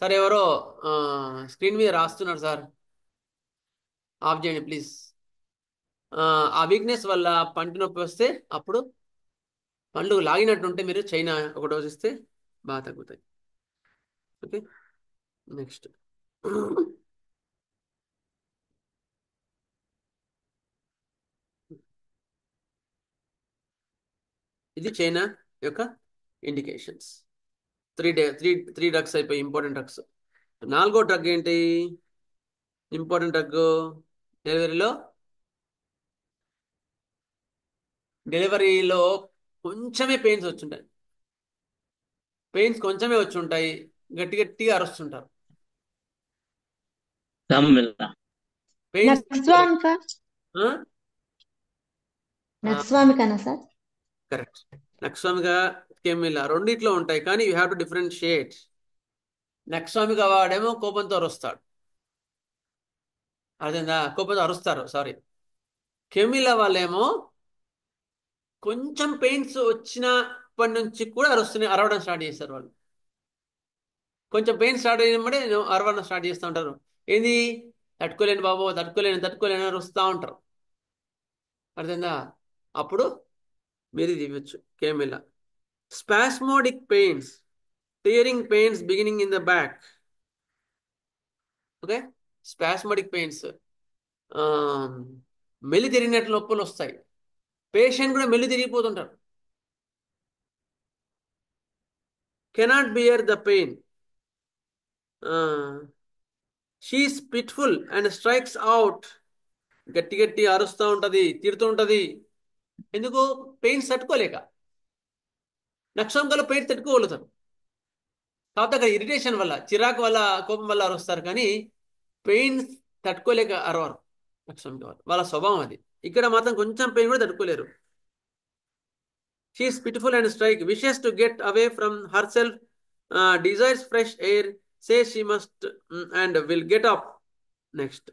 సార్, ఎవరో స్క్రీన్ మీద రాస్తున్నారు సార్, ఆఫ్ చేయండి ప్లీజ్. ఆ వీక్నెస్ వల్ల పంటి నొప్పి వస్తే అప్పుడు పండ్లు లాగినట్టుంటే మీరు చైనా ఒక డోస్ ఇస్తే బాగా తగ్గుతాయి. ఓకే, నెక్స్ట్ ఇది చైనా యొక్క ఇండికేషన్స్. త్రీ డ్రగ్స్ అయిపోయి ఇంపార్టెంట్ డ్రగ్స్. 4వ డ్రగ్ ఏంటి ఇంపార్టెంట్ డ్రగ్ డెలివరీలో కొంచెమే పెయిన్స్ వచ్చుంటాయి, పెయిన్స్ కొంచెమే వచ్చి ఉంటాయి, గట్టి గట్టిగా అరుస్తుంటారు. పెయిన్స్ నక్స్వామిక నక్స్వామికనా సార్? కరెక్ట్. నక్స్వామిక కెమిలా రెండిట్లో ఉంటాయి, కానీ you have to differentiate. Nux vomica వాడేమో కోపంతో అరుస్తాడు, అదేందా కోపంతో అరుస్తారు, సారీ. కెమిలా వాళ్ళేమో కొంచెం పెయిన్స్ వచ్చినప్పటి నుంచి కూడా అరవడం స్టార్ట్ చేస్తారు వాళ్ళు. కొంచెం పెయిన్ స్టార్ట్ అయినప్పుడే అరవడం స్టార్ట్ చేస్తూ ఉంటారు. ఏంది తట్టుకోలేను బాబు, తట్టుకోలేను అరుస్తూ ఉంటారు, అర్థందా? అప్పుడు మీరు ఇది ఇవ్వచ్చు chamomilla. Spasmodic pains, tearing pains beginning in the back. Okay, spasmodic pains, మెల్లి తిరిగినట్లు నొప్పులు వస్తాయి, పేషెంట్ కూడా మెల్లి తిరిగిపోతుంటారు. Cannot bear the pain, she is pitiful and strikes out. గట్టి గట్టి అరుస్తూ ఉంటుంది, తిడుతూ ఉంటుంది. ఎందుకు? పెయిన్స్ తట్టుకోలేక. నక్షంకలో పెయిన్ తట్టుకోగలుగుతారు, కాకపోతే అక్కడ ఇరిటేషన్ వల్ల, చిరాకు వల్ల, కోపం వల్ల అరుస్తారు, కానీ పెయిన్స్ తట్టుకోలేక అరవరు. నక్షంక వాళ్ళ స్వభావం అది. ఇక్కడ మాత్రం కొంచెం పెయిన్ కూడా తట్టుకోలేరు. She is pitiful and strike, wishes to get away from herself, desires fresh air, say she must and will get up. Next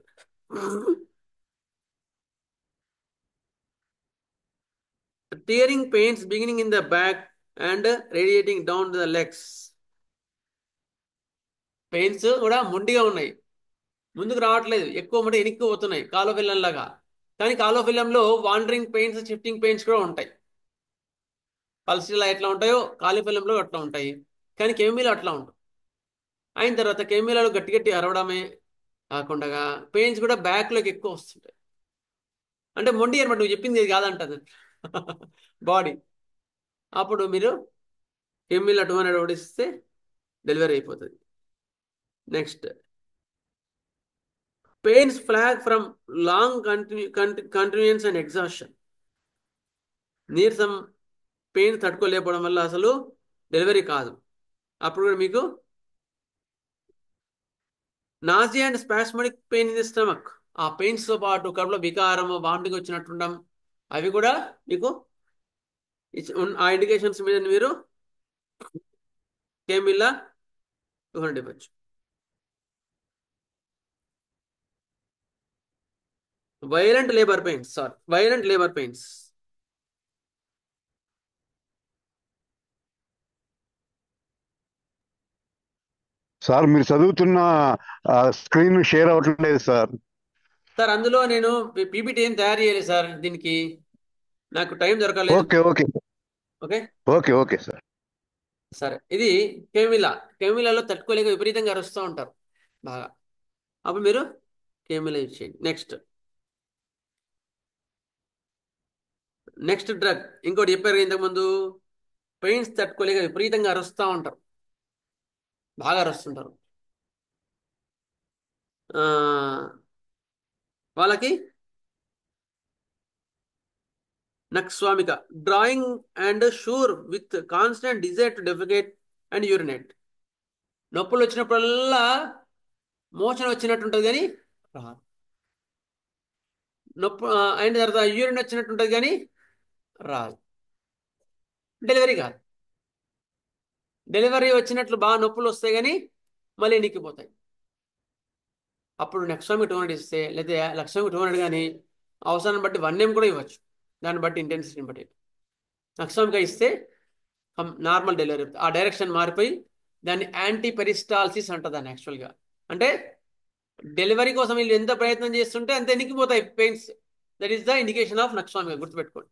tearing pains beginning in the back and radiating down the legs. Pains కూడా మొండిగా ఉన్నాయి, ముందుకు రావట్లేదు, ఎక్కువ మంది వెనక్కి పోతున్నాయి కాలోఫిల్లంలాగా. కానీ కాలోఫిల్లంలో వాండరింగ్ పెయిన్స్, షిఫ్టింగ్ పెయిన్స్ కూడా ఉంటాయి. పల్సిలా ఎట్లా ఉంటాయో కాలోఫిల్లంలో అట్లా ఉంటాయి, కానీ కెమిలో అట్లా ఉంటాయి. అయిన తర్వాత కెమిలాలో గట్టి గట్టి అరవడమే కాకుండా పెయిన్స్ కూడా బ్యాక్లోకి ఎక్కువ వస్తుంటాయి. అంటే మొండి అనమాట, నువ్వు చెప్పింది ఇది కాదంటది బాడీ. అప్పుడు మీరు కెమిలా 200 ఓడిస్తే డెలివరీ అయిపోతుంది. Next pains flag from long continuance and exhaustion. నీరసం, పెయిన్ తట్టుకోలేకపోవడం వల్ల అసలు డెలివరీ కాదు. అప్పుడు కూడా మీకు nausea and spasmodic pain in the stomach, ఆ పెయిన్స్తో పాటు కడుపులో వికారం, వామిటింగ్ వచ్చినట్టుండడం, అవి కూడా మీకు ఆ ఇండికేషన్స్ మీద మీరు కెమిలా 200 ఇవ్వచ్చు. Violent labour pains. సార్ మీరు చదువుతున్న స్క్రీన్ షేర్ అవ్వట్లేదు సార్. సార్ అందులో నేను పీపీటీ ఏం తయారు చేయలేదు సార్, దీనికి నాకు టైం దొరకలేదు. Okay okay okay okay okay sir. సరే, ఇది కెమిలాలో తట్టుకోలేక విపరీతంగా అరుస్తూ ఉంటారు బాగా, అప్పుడు మీరు కెమిలా యూజ్ చేయండి. నెక్స్ట్ డ్రగ్ ఇంకోటి చెప్పారు ఇంతకుముందు, పెయిన్స్ తట్టుకోలేక విపరీతంగా అరుస్తూ ఉంటారు, బాగా అరుస్తుంటారు. వాళ్ళకి nux vomica drawing and sure with constant desire to defecate and urinate. నొప్పులు వచ్చినప్పుడల్లా మోషన్ వచ్చినట్టు ఉంటుంది కానీ రాదు. నొప్పి అయిన తర్వాత యూరిన్ వచ్చినట్టు ఉంటుంది కానీ రాదు. డెలివరీ కాదు. డెలివరీ వచ్చినట్లు బాగా నొప్పులు వస్తాయి కానీ మళ్ళీ ఎనిక్కిపోతాయి. అప్పుడు నక్స్వామిక్ 200 ఇస్తే, లేదా లక్ష్వామిక్ 200 కానీ అవసరాన్ని బట్టి 1 m కూడా ఇవ్వచ్చు, దాన్ని బట్టి ఇంటెన్సిటీని బట్టి. నక్స్వామిక ఇస్తే నార్మల్ డెలివరీ. ఆ డైరెక్షన్ మారిపోయి దాన్ని యాంటీ పెరిస్టాల్సిస్ అంటారు దాన్ని యాక్చువల్గా. అంటే డెలివరీ కోసం వీళ్ళు ఎంత ప్రయత్నం చేస్తుంటే అంత ఎనికిపోతాయి pains. That is the indication of nux vomica, గుర్తుపెట్టుకోండి.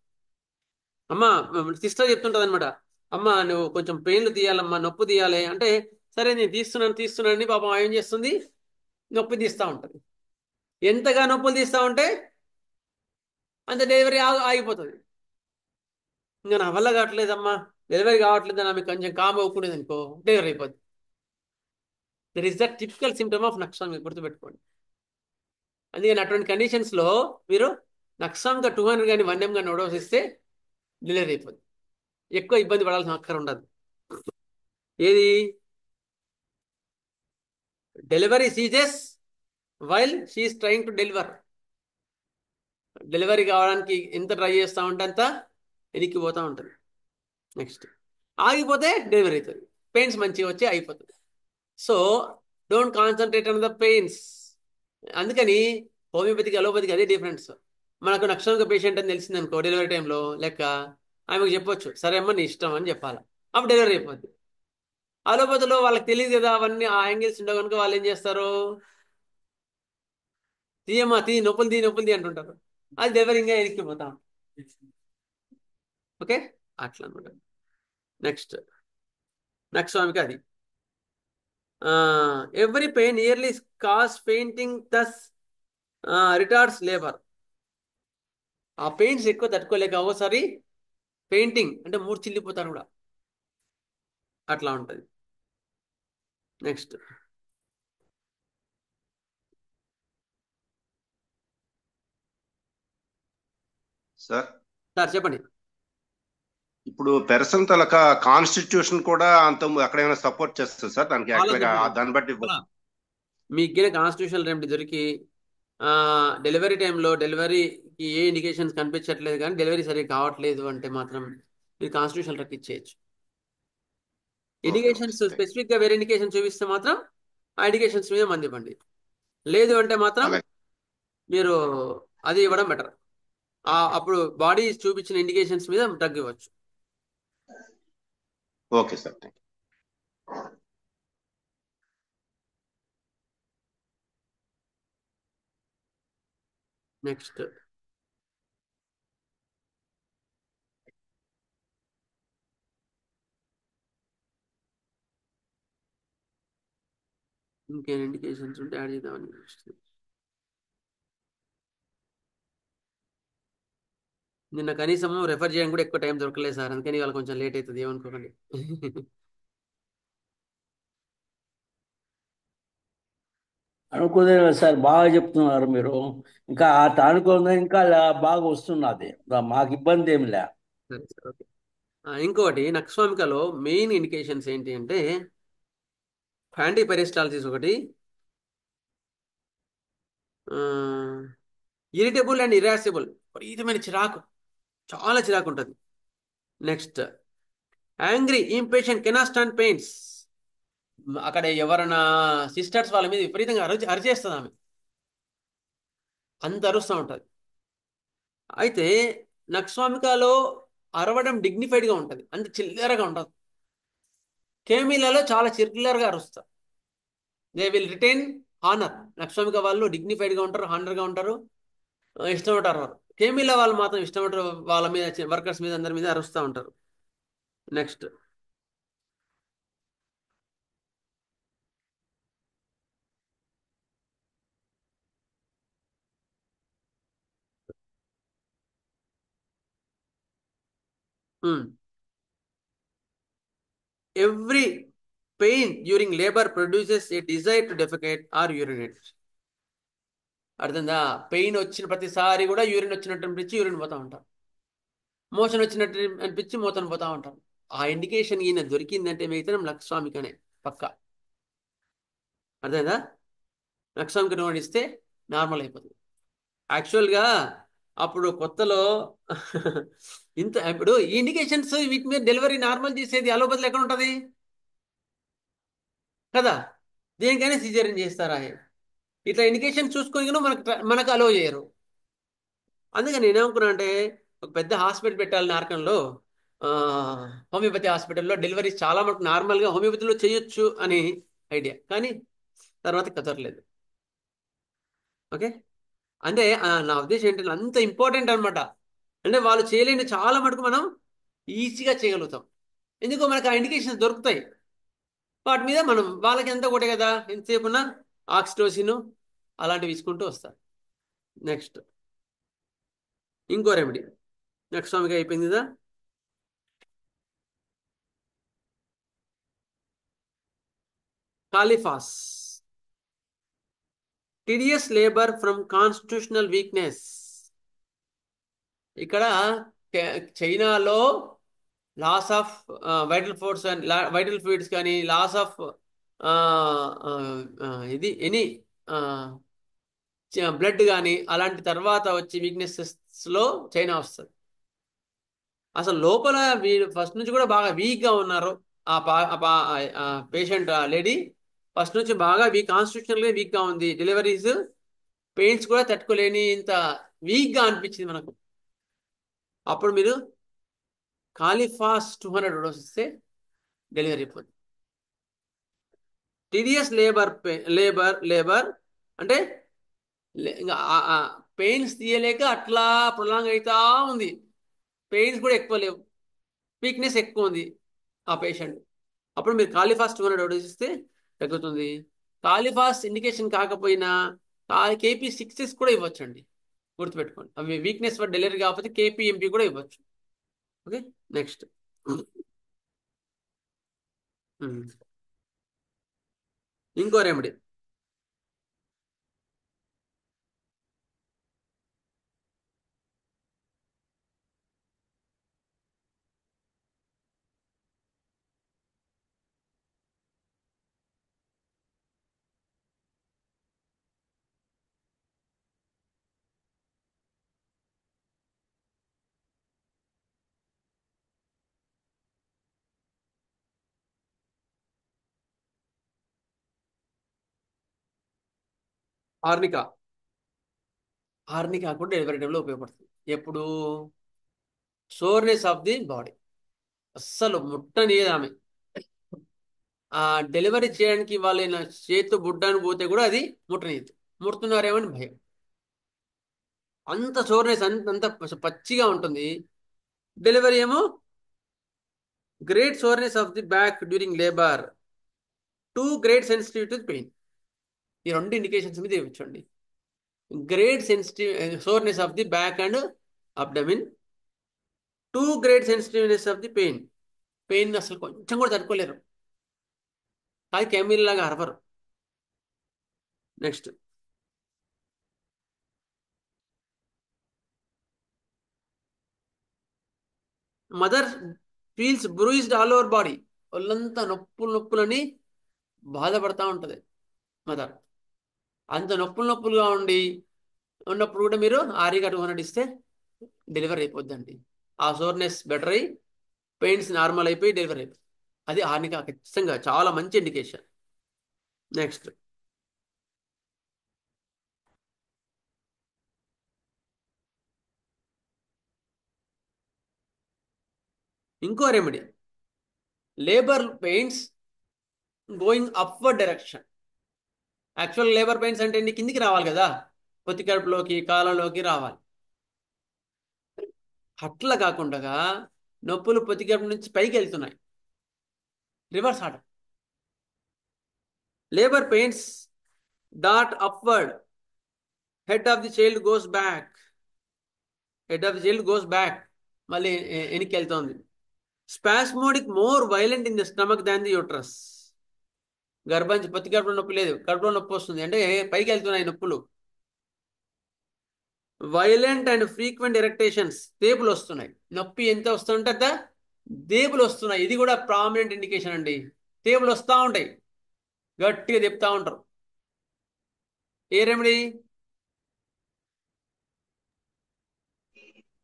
అమ్మ సిస్టర్ చెప్తుంటుంది అనమాట, అమ్మ నువ్వు కొంచెం పెయిన్లు తీయాలమ్మా, నొప్పి తీయాలి అంటే, సరే నేను తీస్తున్నాను అని పాపం ఏం చేస్తుంది, నొప్పి తీస్తూ ఉంటుంది. ఎంతగా నొప్పులు తీస్తూ ఉంటే అంత డెలివరీ ఆగిపోతుంది. ఇంకా నా వల్ల కావట్లేదమ్మా, డెలివరీ కావట్లేదు, ఆమె కొంచెం కామ్ అవ్వకూడదు అనుకో, డెలివరీ అయిపోద్ది. That is the typical symptom of nux vomica, గుర్తుపెట్టుకోండి. అందుకని అటువంటి కండిషన్స్లో మీరు నక్స్వామిక 200 కానీ 1 m కానీ నోడోసిస్తే డెలివరీ అయిపోద్ది. ఎక్కువ ఇబ్బంది పడాల్సిన అక్కర ఉండదు. ఏది delivery ceases while she is trying to deliver. Delivery కావడానికి ఎంత ట్రై చేస్తూ ఉంటే అంత ఎనిక్కిపోతూ ఉంటుంది. నెక్స్ట్ ఆగిపోతే డెలివరీ అవుతుంది, పెయిన్స్ మంచిగా వచ్చి అయిపోతుంది. So don't concentrate on the pains. అందుకని హోమియోపతికి అలోపతికి అదే డిఫరెన్స్. మనకు నక్స్వామిక పేషెంట్ అని తెలిసింది అనుకో, డెలివరీ టైంలో లెక్క ఆమెకు చెప్పొచ్చు, సరే అమ్మ నీ ఇష్టం అని చెప్పాలి, అప్పుడు డెలివరీ అయిపోద్ది. అలోపతిలో వాళ్ళకి తెలియదు కదా అవన్నీ, ఆ యాంగిల్స్ ఉండవు కనుక వాళ్ళు ఏం చేస్తారు, తీయమ్మా తీ, నొప్పులు తీ అంటుంటారు. అది డెలివరీ ఇంకా ఎనిక్కిపోతాం. ఓకే, అట్లా అనమాట. నెక్స్ట్ నక్స్వామిక అది. Every pain early cause fainting thus retards labour. ఆ పెయిన్స్ ఎక్కువ తట్టుకోలేక ఒకసారి పెయింటింగ్ అంటే మూర్చిల్లిపోతారు కూడా, అట్లా ఉంటుంది. నెక్స్ట్ సార్ చెప్పండి. ఇప్పుడు పెర్సన్ తలక కాన్స్టిట్యూషన్ కూడా అంత అక్కడ ఏమైనా సపోర్ట్ చేస్తుంది సార్ దానికి, యాక్చువల్గా దాన్ని బట్టి మీకు కాన్స్టిట్యూషనల్ రెమెడీ దొరికి డెలివరీ టైంలో డెలివరీకి ఏ ఇండికేషన్స్ కనిపించట్లేదు కానీ డెలివరీ సరిగ్గా కావట్లేదు అంటే మాత్రం మీరు కాన్స్టిట్యూషనల్ రెక్ ఇచ్చేయచ్చు. ఇండికేషన్స్ స్పెసిఫిక్గా వేరే ఇండికేషన్ చూపిస్తే మాత్రం ఆ ఇండికేషన్స్ మీద మంది ఇవ్వండి. లేదు అంటే మాత్రం మీరు అది ఇవ్వడం బెటర్. అప్పుడు బాడీ చూపించిన ఇండికేషన్స్ మీద డ్రగ్ ఇవ్వచ్చు. Okay sir, thank you. Next ఇంకేం ఇండికేషన్స్ ఉంటే యాడ్ చేద్దామని. నిన్న కనీసం రెఫర్ చేయడం కూడా ఎక్కువ టైం దొరకలేదు సార్, అందుకని వాళ్ళు కొంచెం లేట్ అవుతుంది, ఏమనుకోకండి. అనుకునే సార్ బాగా చెప్తున్నారు మీరు. ఇంకా అనుకున్న ఇంకా బాగా వస్తున్నది, మాకు ఇబ్బంది ఏమి లే. సరే సార్, ఓకే. ఇంకోటి నక్స్వామికలో మెయిన్ ఇండికేషన్స్ ఏంటి అంటే యాంటీ పెరిస్టాల్సిస్ ఒకటి, ఇరిటబుల్ అండ్ ఇరాసిబుల్, విపరీతమైన చిరాకు, చాలా చిరాకు ఉంటుంది. Next angry impatient cannot stand pains. అక్కడ ఎవరైనా సిస్టర్స్ వాళ్ళ మీద విపరీతంగా అరిచేస్తుంది ఆమె, అంత అరుస్తూ ఉంటుంది. అయితే నక్స్వామికలో అరవడం డిగ్నిఫైడ్గా ఉంటుంది, అంత చిల్లరగా ఉంటుంది. కేమిలలో చాలా చిల్లరగా అరుస్తారు. They will retain honour. Nux vomica వాళ్ళు డిగ్నిఫైడ్గా ఉంటారు, హానర్గా ఉంటారు, ఇష్టపడతారు. కేమిలా వాళ్ళు మాత్రం ఇష్టపడరు, వాళ్ళ మీద వర్కర్స్ మీద అందరి మీద అరుస్తూ ఉంటారు. Next every pain during labour produces a desire to defecate or urinate. అర్థందా? పెయిన్ వచ్చిన ప్రతిసారి కూడా యూరిన్ వచ్చినట్టు అనిపించి యూరిన్ పోతా ఉంటాం. మోషన్ వచ్చినట్టు అనిపించి మూతను పోతా ఉంటారు. ఆ ఇండికేషన్ ఈయన దొరికిందంటే మిగతా లక్ష్స్వామికనే పక్క. అర్థమైందా? లక్ష్స్వామికి నోట్ ఇస్తే నార్మల్ అయిపోతుంది. యాక్చువల్గా అప్పుడు కొత్తలో ఇంత ఇప్పుడు ఈ ఇండికేషన్స్ వీటి మీద డెలివరీ నార్మల్ చేసేది అలోపతిలో ఎక్కడ ఉంటుంది కదా? దేనికైనా సిజేరియన్ చేస్తారా? ఇట్లా ఇండికేషన్ చూసుకొని మనకు అలో చేయరు. అందుకని నేనేమనుకున్నా అంటే ఒక పెద్ద హాస్పిటల్ పెట్టాలి నార్కంలో, హోమియోపతి హాస్పిటల్లో డెలివరీ చాలా మటుకు నార్మల్గా హోమియోపతిలో చేయొచ్చు అని ఐడియా, కానీ తర్వాత కుదరలేదు. ఓకే, అంటే నా ఉద్దేశం ఏంటంటే అంత ఇంపార్టెంట్ అనమాట. అంటే వాళ్ళు చేయలేని చాలా మటుకు మనం ఈజీగా చేయగలుగుతాం. ఎందుకో మనకు ఆ ఇండికేషన్స్ దొరుకుతాయి. వాటి మీద మనం వాళ్ళకి ఎంత ఒకటే కదా, ఎంతసేపు ఉన్నా ఆక్సిటోసిన్ అలాంటివి తీసుకుంటూ వస్తారు. నెక్స్ట్ ఇంకో రెమెడీ. నెక్స్ట్ స్వామికి అయిపోయింది కదా. Kali phos, tedious labour from constitutional weakness. ఇక్కడ చైనాలో loss of vital force and vital fluids కానీ లాస్ ఆఫ్ ఇది ఎనీ బ్లడ్ కానీ అలాంటి తర్వాత వచ్చే వీక్నెసెస్లో చైనా వస్తుంది. అసలు లోపల వీళ్ళు ఫస్ట్ నుంచి కూడా బాగా వీక్గా ఉన్నారు. ఆ పేషెంట్ లేడీ ఫస్ట్ నుంచి బాగా కాన్స్టిట్యూషనల్గా వీక్గా ఉంది. డెలివరీస్ పెయిన్స్ కూడా తట్టుకోలేని ఇంత వీక్గా అనిపించింది మనకు. అప్పుడు మీరు కాలిఫాస్ 200 డోస్ ఇస్తే డెలివరీ అయిపోతుంది. టిడియస్ లేబర్ అంటే పెయిన్స్ తీయలేక అట్లా ప్రొలాంగ్ అవుతా ఉంది. పెయిన్స్ కూడా ఎక్కువ లేవు, వీక్నెస్ ఎక్కువ ఉంది ఆ పేషెంట్. అప్పుడు మీరు కాలిఫాస్ 200 డోస్ ఇస్తే తగ్గుతుంది. కాలిఫాస్ ఇండికేషన్ కాకపోయినా KP6 కూడా ఇవ్వచ్చండి, గుర్తుపెట్టుకోండి. అవి వీక్నెస్ ఫర్ డెలివరీ కాకపోతే KPMP కూడా ఇవ్వచ్చు. ఓకే, నెక్స్ట్ ఇంకో రెమెడీ. ఆర్నికా కూడా డెలివరీ టైంలో ఉపయోగపడుతుంది. ఎప్పుడు సోర్నెస్ ఆఫ్ ది బాడీ అస్సలు ముట్టనియదు ఆమె. ఆ డెలివరీ చేయడానికి వాళ్ళైన చేతు బుడ్డాన్ని పోతే కూడా అది ముట్టనియదు. ముడుతున్నారేమని భయం. అంత సోర్నెస్ అంత పచ్చిగా ఉంటుంది. డెలివరీ ఏమో great soreness of the back during labour, 2 great sensitivity pain. ఈ 2 ఇండికేషన్స్ మీద ఇవ్వచ్చండి. Great soreness of the back and abdomen, 2 great sensitiveness of the pain. Pain అసలు కొంచెం కూడా తట్టుకోలేరు, అది కెమిల్ లాగా అరవరు. Next mother feels bruised all over body. ఒళ్ళంతా నొప్పులని బాధపడతా ఉంటుంది మదర్. అంత నొప్పులుగా ఉన్నప్పుడు కూడా మీరు ఆరిగా 200 ఇస్తే డెలివరీ అయిపోద్దండి. ఆ సోర్నెస్ బెటర్ అయ్యి పెయిన్స్ నార్మల్ అయిపోయి డెలివరీ అయిపోతుంది. అది ఆర్నికా ఖచ్చితంగా చాలా మంచి ఇండికేషన్. నెక్స్ట్ ఇంకో remedy. Labour pains going upward direction. Actual labour pains అంటే కిందికి రావాలి కదా, పొత్తి కడుపులోకి కాలంలోకి రావాలి. అట్లా కాకుండా నొప్పులు పొత్తి కడుపు నుంచి పైకి వెళ్తున్నాయి, reverse order. Labour pains dot upward, head of the child goes back, మళ్ళీ వెనక్కి వెళ్తుంది. Spasmodic more violent in the stomach than the uterus. పొత్తి కడుపులో నొప్పి లేదు, కడుపులో నొప్పి వస్తుంది అంటే పైకి వెళ్తున్నాయి నొప్పులు. వైలెంట్ అండ్ ఫ్రీక్వెంట్ ఎరెక్టేషన్స్, తేపులు వస్తున్నాయి. నొప్పి ఎంత వస్తుంటే తేపులు వస్తున్నాయి. ఇది కూడా ప్రామినెంట్ ఇండికేషన్ అండి. తేపులు వస్తూ ఉంటాయి, గట్టిగా చెప్తా ఉంటారు. ఏ రెమెడీ?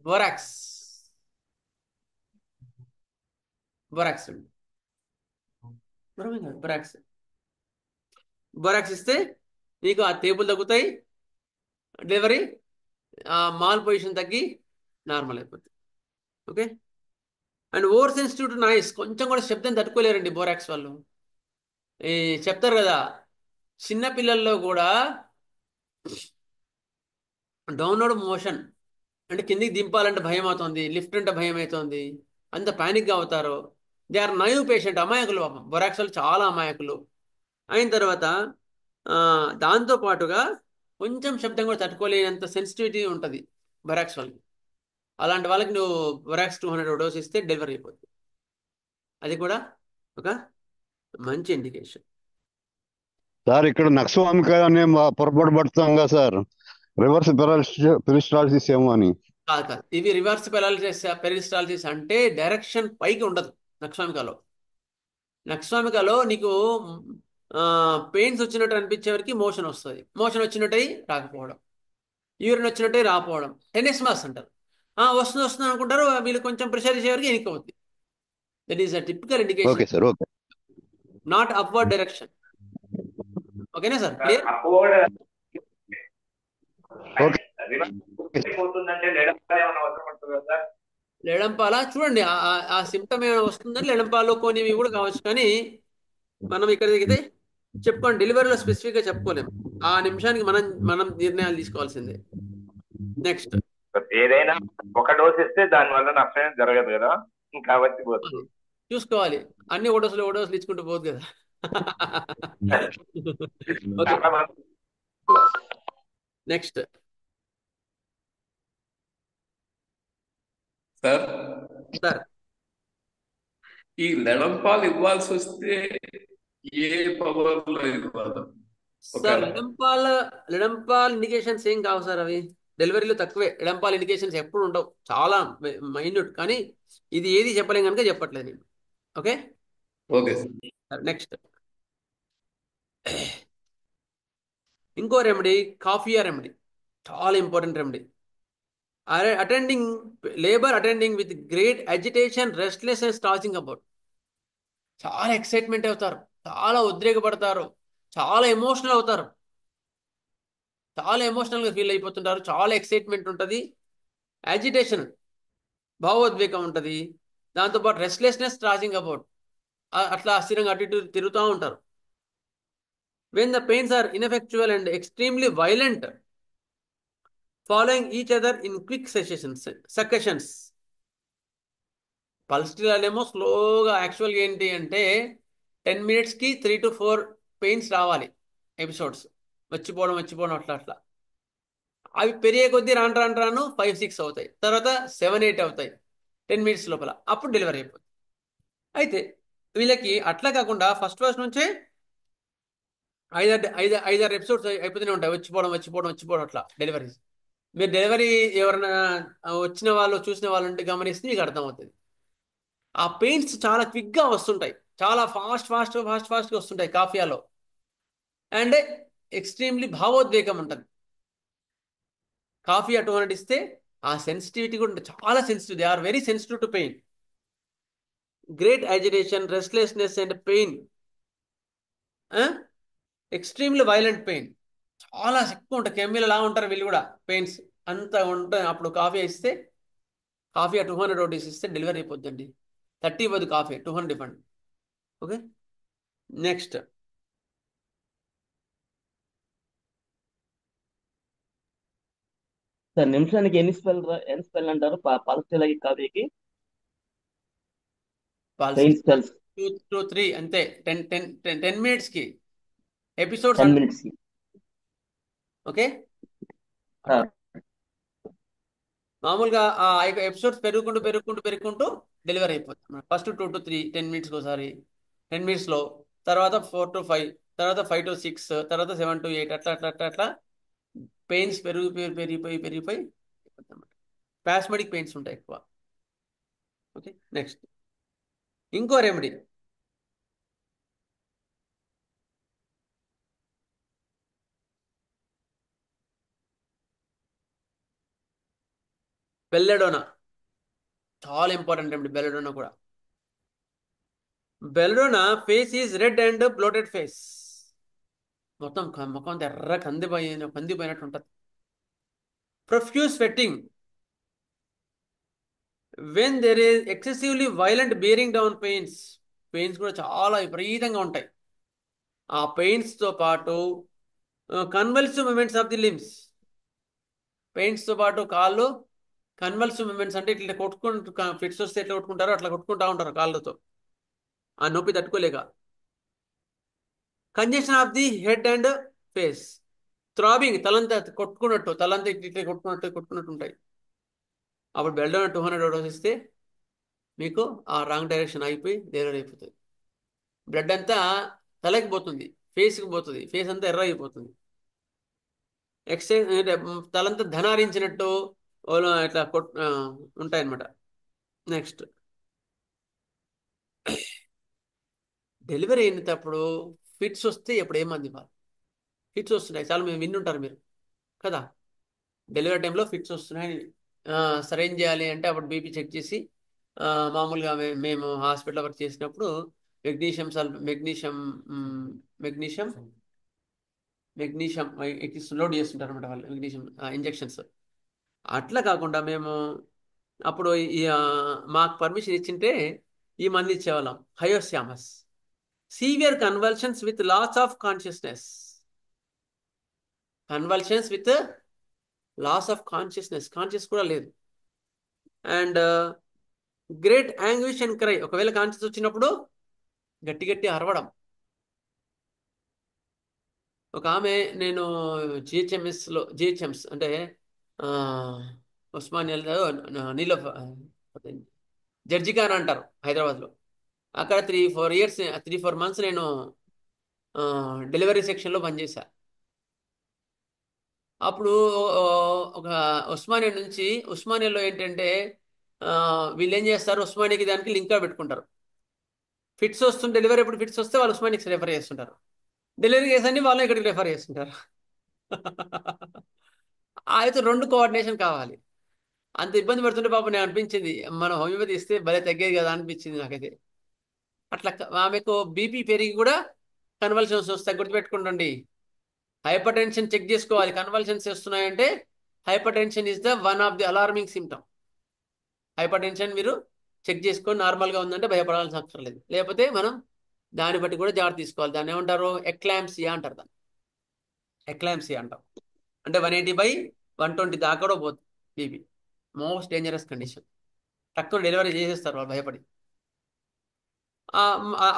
బొరాక్స్. బొరాక్స్ అండి, బొరాక్స్. బొరాక్స్ ఇస్తే నీకు ఆ తేపులు తగ్గుతాయి, డెలివరీ మాల్ పొజిషన్ తగ్గి నార్మల్ అయిపోతుంది. Okay. And over sensitive to noise, కొంచెం కూడా శబ్దం తట్టుకోలేరండి బోరాక్స్ వాళ్ళు. ఈ చెప్తారు కదా, చిన్న పిల్లల్లో కూడా డౌన్వర్డ్ మోషన్ అంటే కిందికి దింపాలంటే భయం అవుతుంది, లిఫ్ట్ అంటే భయం అవుతుంది, అంత ప్యానిక్గా అవుతారు. దే ఆర్ నైవ్ పేషెంట్, అమాయకులు పాపం. బొరాక్స్ వాళ్ళు చాలా అమాయకులు. అయిన తర్వాత దాంతో పాటుగా కొంచెం శబ్దం కూడా తట్టుకోలేనంత సెన్సిటివిటీ ఉంటుంది బొరాక్స్ వాళ్ళకి. అలాంటి వాళ్ళకి నువ్వు బొరాక్స్ 200 డోస్ ఇస్తే డెలివరీ అయిపోతుంది. అది కూడా ఒక మంచి ఇండికేషన్. సార్ ఇక్కడ నక్సవామిక అనే పొరపాటు పడుతున్నాం కదా సార్, రివర్స్ పెరిస్టాలసిస్ ఏమో అని. కాదు కాదు, ఇవి రివర్స్ పెరిస్టాలసిస్ అంటే డైరెక్షన్ పైకి ఉండదు. నక్స్వామికలో నీకు పెయిన్స్ వచ్చినట్టు అనిపించే వరకు మోషన్ వస్తుంది, మోషన్ వచ్చినట్టు రాకపోవడం, యూరిన్ వచ్చినట్టు రాకపోవడం, టెనిస్మాస్ అంటారు. వస్తుంది అనుకుంటారు, వీళ్ళు కొంచెం ప్రెషర్ చేసే వరకు ఎనికపోతుంది. That is a typical indication, okay sir, okay not upward direction. ఓకేనా సార్? క్లియర్? ఓకే. లెడంపాల చూడండి, ఆ సిమ్టమ్ ఏమైనా వస్తుందని లెడంపాలలో కొన్ని కూడా కావచ్చు, కానీ మనం ఇక్కడ దిగితే చెప్పుకోండి, డెలివరీలో స్పెసిఫిక్గా చెప్పుకోలేము. ఆ నిమిషానికి మనం నిర్ణయాలు తీసుకోవాల్సిందే. నెక్స్ట్, ఏదైనా ఒక డోస్ ఇస్తే దాని వల్ల నష్టం జరగదు కదా, కాబట్టి చూసుకోవాలి. అన్ని ఓడోసులు ఇచ్చుకుంటూ పోదు కదా. నెక్స్ట్ సార్, ఈ లెడంపాలు ఇవ్వాల్సి వస్తే ఏ పవర్ లో ఇవ్వాలి సార్? లెడంపాల్ ఇండికేషన్స్ ఏం కావు సార్, అవి డెలివరీలో తక్కువే. లెడంపాల్ ఇండికేషన్స్ ఎప్పుడు ఉండవు, చాలా మైన్యూట్. కానీ ఇది ఏది చెప్పలేం కనుక చెప్పట్లేదు నేను. ఓకే. ఓకే సార్, నెక్స్ట్ ఇంకో రెమెడీ, కాఫియా రెమెడీ, చాలా important remedy. Labour attending with great agitation, restlessness, tossing about. చాలా ఎక్సైట్మెంట్ అవుతారు, చాలా ఉద్రేకపడతారు, చాలా ఎమోషనల్ అవుతారు, చాలా ఎమోషనల్గా ఫీల్ అయిపోతుంటారు, చాలా ఎక్సైట్మెంట్ ఉంటుంది, యాజిటేషన్ భావోద్వేగం ఉంటుంది, దాంతోపాటు రెస్ట్లెస్నెస్, టాచింగ్ అబౌట్, అట్లా అస్థిరంగా అటు ఇటు తిరుగుతూ ఉంటారు. When the pains are ineffectual and extremely violent, following each other in quick successions. పల్స్టిలాలేమో స్లోగా, యాక్చువల్గా ఏంటి అంటే 10 minutesకి 3 to 4 పెయిన్స్ రావాలి, ఎపిసోడ్స్ వచ్చిపోవడం అట్లా. అవి పెరిగే కొద్దీ రాను 5-6 అవుతాయి, తర్వాత 7-8 అవుతాయి 10 minutes లోపల, అప్పుడు డెలివరీ అయిపోతుంది. అయితే వీళ్ళకి అట్లా కాకుండా ఫస్ట్ నుంచే 5-6 ఎపిసోడ్స్ అయిపోతూనే ఉంటాయి, వచ్చిపోవడం అట్లా డెలివరీస్. మీరు డెలివరీ ఎవరైనా వచ్చిన వాళ్ళు చూసిన వాళ్ళు ఉంటే గమనిస్తే మీకు అర్థమవుతుంది. ఆ పెయిన్స్ చాలా క్విక్గా వస్తుంటాయి, చాలా ఫాస్ట్గా వస్తుంటాయి కాఫియాలో. అండ్ ఎక్స్ట్రీమ్లీ భావోద్వేగం ఉంటుంది. కాఫియా 200 ఇస్తే ఆ సెన్సిటివిటీ కూడా ఉంటుంది, చాలా sensitive. They are very sensitive to pain. Great agitation, restlessness and pain, extremely violent pain, చాలా ఎక్కువ ఉంటాయి. కెమ్మిల్ లా ఉంటారు వీళ్ళు కూడా, పెయిన్స్ అంత ఉంటాయి. అప్పుడు కాఫీ 200 డోటీస్ ఇస్తే డెలివరీ అయిపోద్దండి. 30 ఇవ్వదు కాఫీ, 200 ఇవ్వండి. ఓకే. నెక్స్ట్, సార్ నిమిషానికి ఎన్ని స్పెల్ అంటారు పల్స్టిలాకి కాఫీకి? పెయిన్ స్పెల్స్ 2 to 3 అంతే. 10 minutesకి ఎపిసోడ్స్ 10 minutes కి. ఓకే. మామూలుగా ఆ ఎపిసోడ్స్ పెరుగుకుంటూ డెలివరీ అయిపోతుంది. ఫస్ట్ 2 to 3 10 minutesకి ఒకసారి, 10 minutesలో, తర్వాత 4 to 5, తర్వాత 5 to 6, తర్వాత 7 to 8, అట్లా పెయిన్స్ పెరిగిపోయి పాస్మెటిక్ పెయిన్స్ ఉంటాయి ఎక్కువ. ఓకే, నెక్స్ట్ ఇంకో రెమెడీ. బెల్లడోనా చాలా ఇంపార్టెంట్ రెమెడీ. బెల్లడోనా కూడా. Belladonna face is red and bloated face. మొత్తం ముఖం అంతా ఎర్ర కందిపోయినట్టు ఉంటుంది. Profuse sweating. When there is excessively violent bearing down pains. Pains కూడా చాలా విపరీతంగా ఉంటాయి. ఆ పెయిన్స్తో పాటు convulsive movements of the limbs. పెయిన్స్తో పాటు కాళ్ళు కన్వల్సివ్ మూమెంట్స్ అంటే ఇట్లా కొట్టుకుంటూ, ఫిట్స్ వస్తే ఎట్లా కొట్టుకుంటారో అట్లా కొట్టుకుంటా ఉంటారు కాళ్ళతో, ఆ నొప్పి తట్టుకోలేక. Congestion of the head and face. Throbbing, తలంతా కొట్టుకున్నట్టు, తలంతా ఇట్లా కొట్టుకున్నట్టు ఉంటాయి. అప్పుడు బెల్డోనా 200 డోస్ ఇస్తే మీకు ఆ రాంగ్ డైరెక్షన్ అయిపోయి డెలివరీ అయిపోతుంది. బ్లడ్ అంతా తలకి పోతుంది, ఫేస్కి పోతుంది, ఫేస్ అంతా ఎర్ర అయిపోతుంది. తలంతా ధనారించినట్టు ఇట్లా ఉంటాయన్నమాట. నెక్స్ట్ డెలివరీ అయినప్పుడు ఫిట్స్ వస్తే ఎప్పుడు ఏమంది వాళ్ళు ఫిట్స్ వస్తున్నాయి, చాలా మేము విన్నుంటారు మీరు కదా. డెలివరీ టైంలో ఫిట్స్ వస్తున్నాయి, సరే ఏం చేయాలి అంటే అప్పుడు బీపీ చెక్ చేసి మామూలుగా మేము హాస్పిటల్ వర్క్ చేసినప్పుడు మెగ్నీషియం లోడ్ చేస్తుంటారు అనమాట వాళ్ళు, మెగ్నీషియం ఇంజెక్షన్స్. అట్లా కాకుండా మేము అప్పుడు మాకు పర్మిషన్ ఇచ్చింటే ఈ మంది ఇచ్చేవాళ్ళం. Hyoscyamus. Severe convulsions with loss of consciousness. Convulsions with loss of consciousness, conscious కూడా లేదు. And great anguish and cry. ఒకవేళ కాన్షియస్ వచ్చినప్పుడు గట్టి గట్టి అరవడం. ఒక ఆమె, నేను జిహెచ్ఎంస్ అంటే ఉస్మానియాలో నీలో జడ్జిఖాన్ అంటారు హైదరాబాద్లో. అక్కడ 3-4 మంత్స్ నేను డెలివరీ సెక్షన్లో పనిచేశా. అప్పుడు ఒక ఉస్మానియాలో ఏంటంటే వీళ్ళు ఏం చేస్తారు, ఉస్మానియాకి దానికి లింక్గా పెట్టుకుంటారు. ఫిట్స్ వస్తుంది, డెలివరీ ఎప్పుడు ఫిట్స్ వస్తే వాళ్ళు ఉస్మానియాకి రెఫర్ చేస్తుంటారు. డెలివరీ కేసు అన్ని వాళ్ళు ఇక్కడికి రెఫర్ చేస్తుంటారు. అయితే 2 కోఆర్డినేషన్ కావాలి. అంత ఇబ్బంది పడుతుంటే పాపం నేను అనిపించింది, మన హోమియోపతి ఇస్తే భలే తగ్గేది కదా అనిపించింది నాకైతే. అట్లా ఆమెకు బీపీ పెరిగి కూడా కన్వల్షన్స్ వస్తాయి, గుర్తుపెట్టుకుంటండి. హైపర్ టెన్షన్ చెక్ చేసుకోవాలి. కన్వల్షన్స్ వస్తున్నాయంటే hyper tension is the one of the alarming symptom. Hyper tension మీరు చెక్ చేసుకొని నార్మల్గా ఉందంటే భయపడాల్సిన అవసరం లేదు. లేకపోతే మనం దాన్ని బట్టి కూడా జాగ్రత్త తీసుకోవాలి. దాన్ని ఏమంటారు, ఎక్లాంప్సియా అంటారు. దాన్ని ఎక్లాంప్సియా అంటాం. అంటే 180/120 దాకా కూడా పోతుంది బీపీ. Most dangerous condition. తక్కువ డెలివరీ చేసేస్తారు వాళ్ళు భయపడి.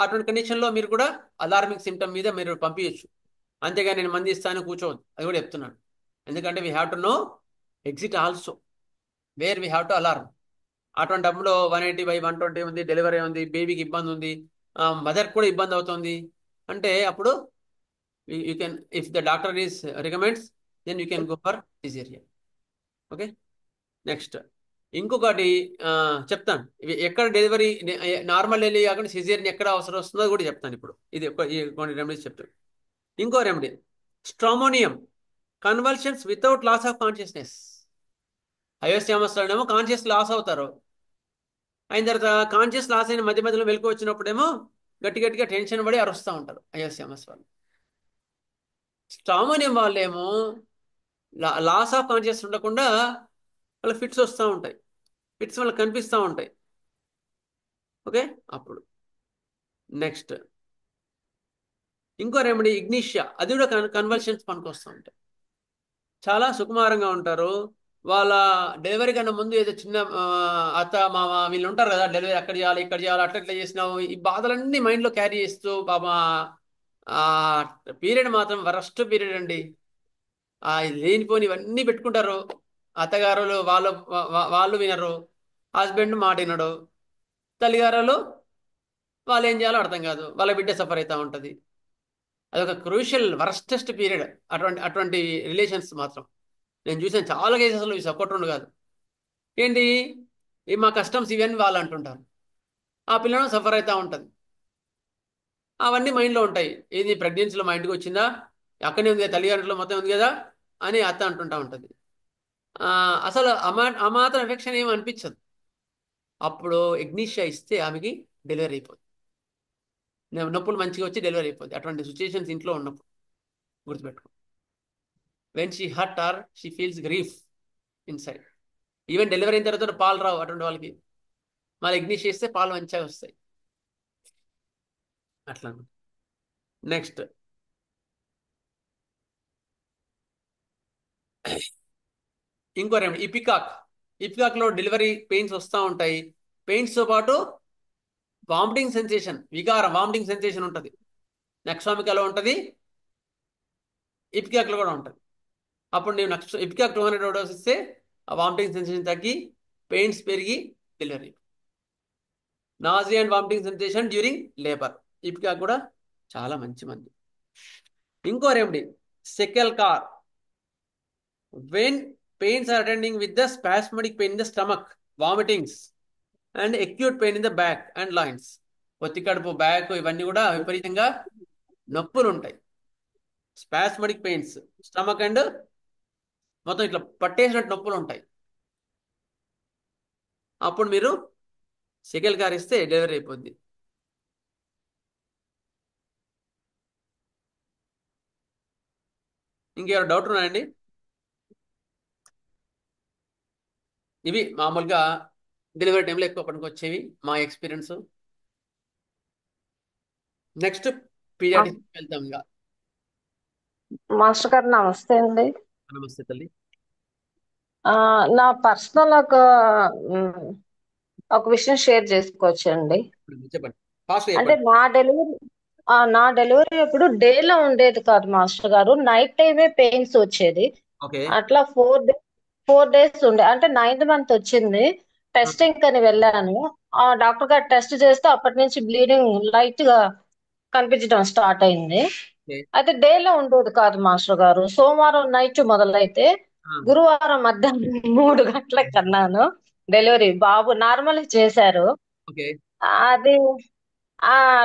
అటువంటి కండిషన్లో మీరు కూడా అలార్మింగ్ సిమ్టమ్ మీద మీరు పంపించచ్చు. అంతేగా నేను మంది ఇస్తాను కూర్చోవద్దు, అది కూడా చెప్తున్నాను. ఎందుకంటే we have to know exit also where we have to alarm. అటువంటి అప్పుడు 180/120 ఉంది, డెలివరీ ఉంది, బేబీకి ఇబ్బంది ఉంది, మదర్కి కూడా ఇబ్బంది అవుతుంది అంటే అప్పుడు you can, if the doctor is recommends, then you can go for caesarean. Okay, next ఇంకొకటి చెప్తాను. ఎక్కడ డెలివరీ నార్మల్ డెలివరీ కాకుండా సిజేరియన్ ఎక్కడ అవసరం వస్తుందో కూడా చెప్తాను ఇప్పుడు. ఇది కొన్ని రెమెడీస్ చెప్తాను. ఇంకో remedy stramonium. Convulsions without loss of consciousness. హయోస్యామస్లోనేమో కాన్షియస్ లాస్ అవుతారు, అయిన తర్వాత కాన్షియస్ లాస్ అయిన మధ్యలో మెలకు వచ్చినప్పుడేమో గట్టిగా టెన్షన్ పడి అరుస్తూ ఉంటారు హయోస్యామస్ వాళ్ళు. స్ట్రామోనియం వాళ్ళేమో లాస్ ఆఫ్ కాన్షియస్ ఉండకుండా వాళ్ళకి ఫిట్స్ వస్తూ ఉంటాయి, ఫిట్స్ వాళ్ళకి కనిపిస్తూ ఉంటాయి. ఓకే, అప్పుడు నెక్స్ట్ ఇంకో రెమెడీ ఇగ్నిషియా. అది కూడా కన్వల్షన్స్ పనికి వస్తూ ఉంటాయి. చాలా సుకుమారంగా ఉంటారు. వాళ్ళ డెలివరీ కన్నా ముందు ఏదో చిన్న అత్త మామ వీళ్ళు ఉంటారు కదా, డెలివరీ అక్కడ చేయాలి ఇక్కడ చేయాలి అట్లా చేసినావు, ఈ బాధలన్నీ మైండ్లో క్యారీ చేస్తూ పాప పీరియడ్ మాత్రం వరస్ట్ పీరియడ్ అండి. లేనిపోని ఇవన్నీ పెట్టుకుంటారు. అత్తగారులు వాళ్ళు వినరు, హస్బెండ్ మాట వినడు, తల్లిగారులు వాళ్ళు ఏం చేయాలో అర్థం కాదు, వాళ్ళ బిడ్డ సఫర్ అవుతూ ఉంటుంది. అదొక క్రూషియల్ వరస్టెస్ట్ పీరియడ్ అటువంటి రిలేషన్స్ మాత్రం. నేను చూసాను చాలా కేసెస్లో చూసా, ఒకటి రెండు కాదు. ఏంటి మా కస్టమ్స్ ఇవన్నీ వాళ్ళు అంటుంటారు, ఆ పిల్లను సఫర్ అవుతూ ఉంటుంది. అవన్నీ మైండ్లో ఉంటాయి. ఏది ప్రెగ్నెన్సీలో మా ఇంటికి వచ్చిందా, అక్కడనే ఉంది కదా, తల్లిదండ్రులు మొత్తం ఉంది కదా అని అత్త అంటుంటా ఉంటుంది. అసలు మాత్రం ఎఫెక్షన్ ఏమి అనిపించదు. అప్పుడు ఎగ్నీషియా ఇస్తే ఆమెకి డెలివరీ అయిపోతుంది. నొప్పులు మంచిగా వచ్చి డెలివరీ అయిపోతుంది. అటువంటి సిచ్యుయేషన్స్ ఇంట్లో ఉన్నప్పుడు గుర్తుపెట్టుకో. When she hurt or she feels grief inside. Even delivery అయిన తర్వాత పాలు రావు అటువంటి వాళ్ళకి, మళ్ళీ ఎగ్నీషియా ఇస్తే పాలు మంచిగా వస్తాయి. అట్లా. నెక్స్ట్ ఇంకో రెమెడీ ఇపికాక్లో డెలివరీ పెయిన్స్ వస్తూ ఉంటాయి. పెయిన్స్తో పాటు వామిటింగ్ సెన్సేషన్, వికారం, వామిటింగ్ సెన్సేషన్ ఉంటుంది. నెక్సామికాలో ఉంటుంది, ఇపికాక్లో కూడా ఉంటుంది. అప్పుడు నేను ఇపికాక్ 200 డోస్ ఇస్తే ఆ వామిటింగ్ సెన్సేషన్ తగ్గి పెయిన్స్ పెరిగి delivery. Nausea and vomiting sensation during labour, ipecac కూడా చాలా మంచి మంది. ఇంకో remedy secale cor. When pains are attending with the spasmodic pain in the stomach, vomitings and acute pain in the back and loins. పొత్తి కడుపు, back ఇవన్నీ కూడా విపరీతంగా నొప్పులు ఉంటాయి. స్పాస్మడిక్ పెయిన్స్, స్టమక్ అండ్ మొత్తం ఇట్లా పట్టేసినట్టు నొప్పులు ఉంటాయి. అప్పుడు మీరు సెకెల్ కార్ ఇస్తే డెలివరీ అయిపోద్ది. ఇంకేమైనా డౌట్ ఉన్నాయండి? ఇవి మామూలుగా డెలివరీ టైంలో ఎక్కువ పనికొచ్చేవి మా ఎక్స్పీరియన్స్. నెక్స్ట్ పీడియాట్రిక్ వెళ్తాం. ఇంకా మాస్టర్ గారు నమస్తే అండి. నమస్తే తల్లి. నా పర్సనల్ ఒక విషయం షేర్ చేసుకోవచ్చండి. చెప్పండి, ఫాస్ట్ అంటే చెప్పండి. నా డెలివరీ అప్పుడు డేలో ఉండేది కాదు మాస్టర్ గారు, నైట్ టైమే పెయిన్స్ వచ్చేది. ఓకే. అట్లా 4 డేస్ ఉండే. అంటే 9th మంత్ వచ్చింది, టెస్టింగ్ అని వెళ్ళాను. ఆ డాక్టర్ గారు టెస్ట్ చేస్తే అప్పటి నుంచి బ్లీడింగ్ లైట్ గా కనిపించడం స్టార్ట్ అయింది. అయితే డేలో ఉండేది కాదు మాస్టర్ గారు. సోమవారం నైట్ మొదలైతే గురువారం మధ్యాహ్నం 3 గంటలకు కన్నాను. డెలివరీ బాబు నార్మల్ చేశారు. అది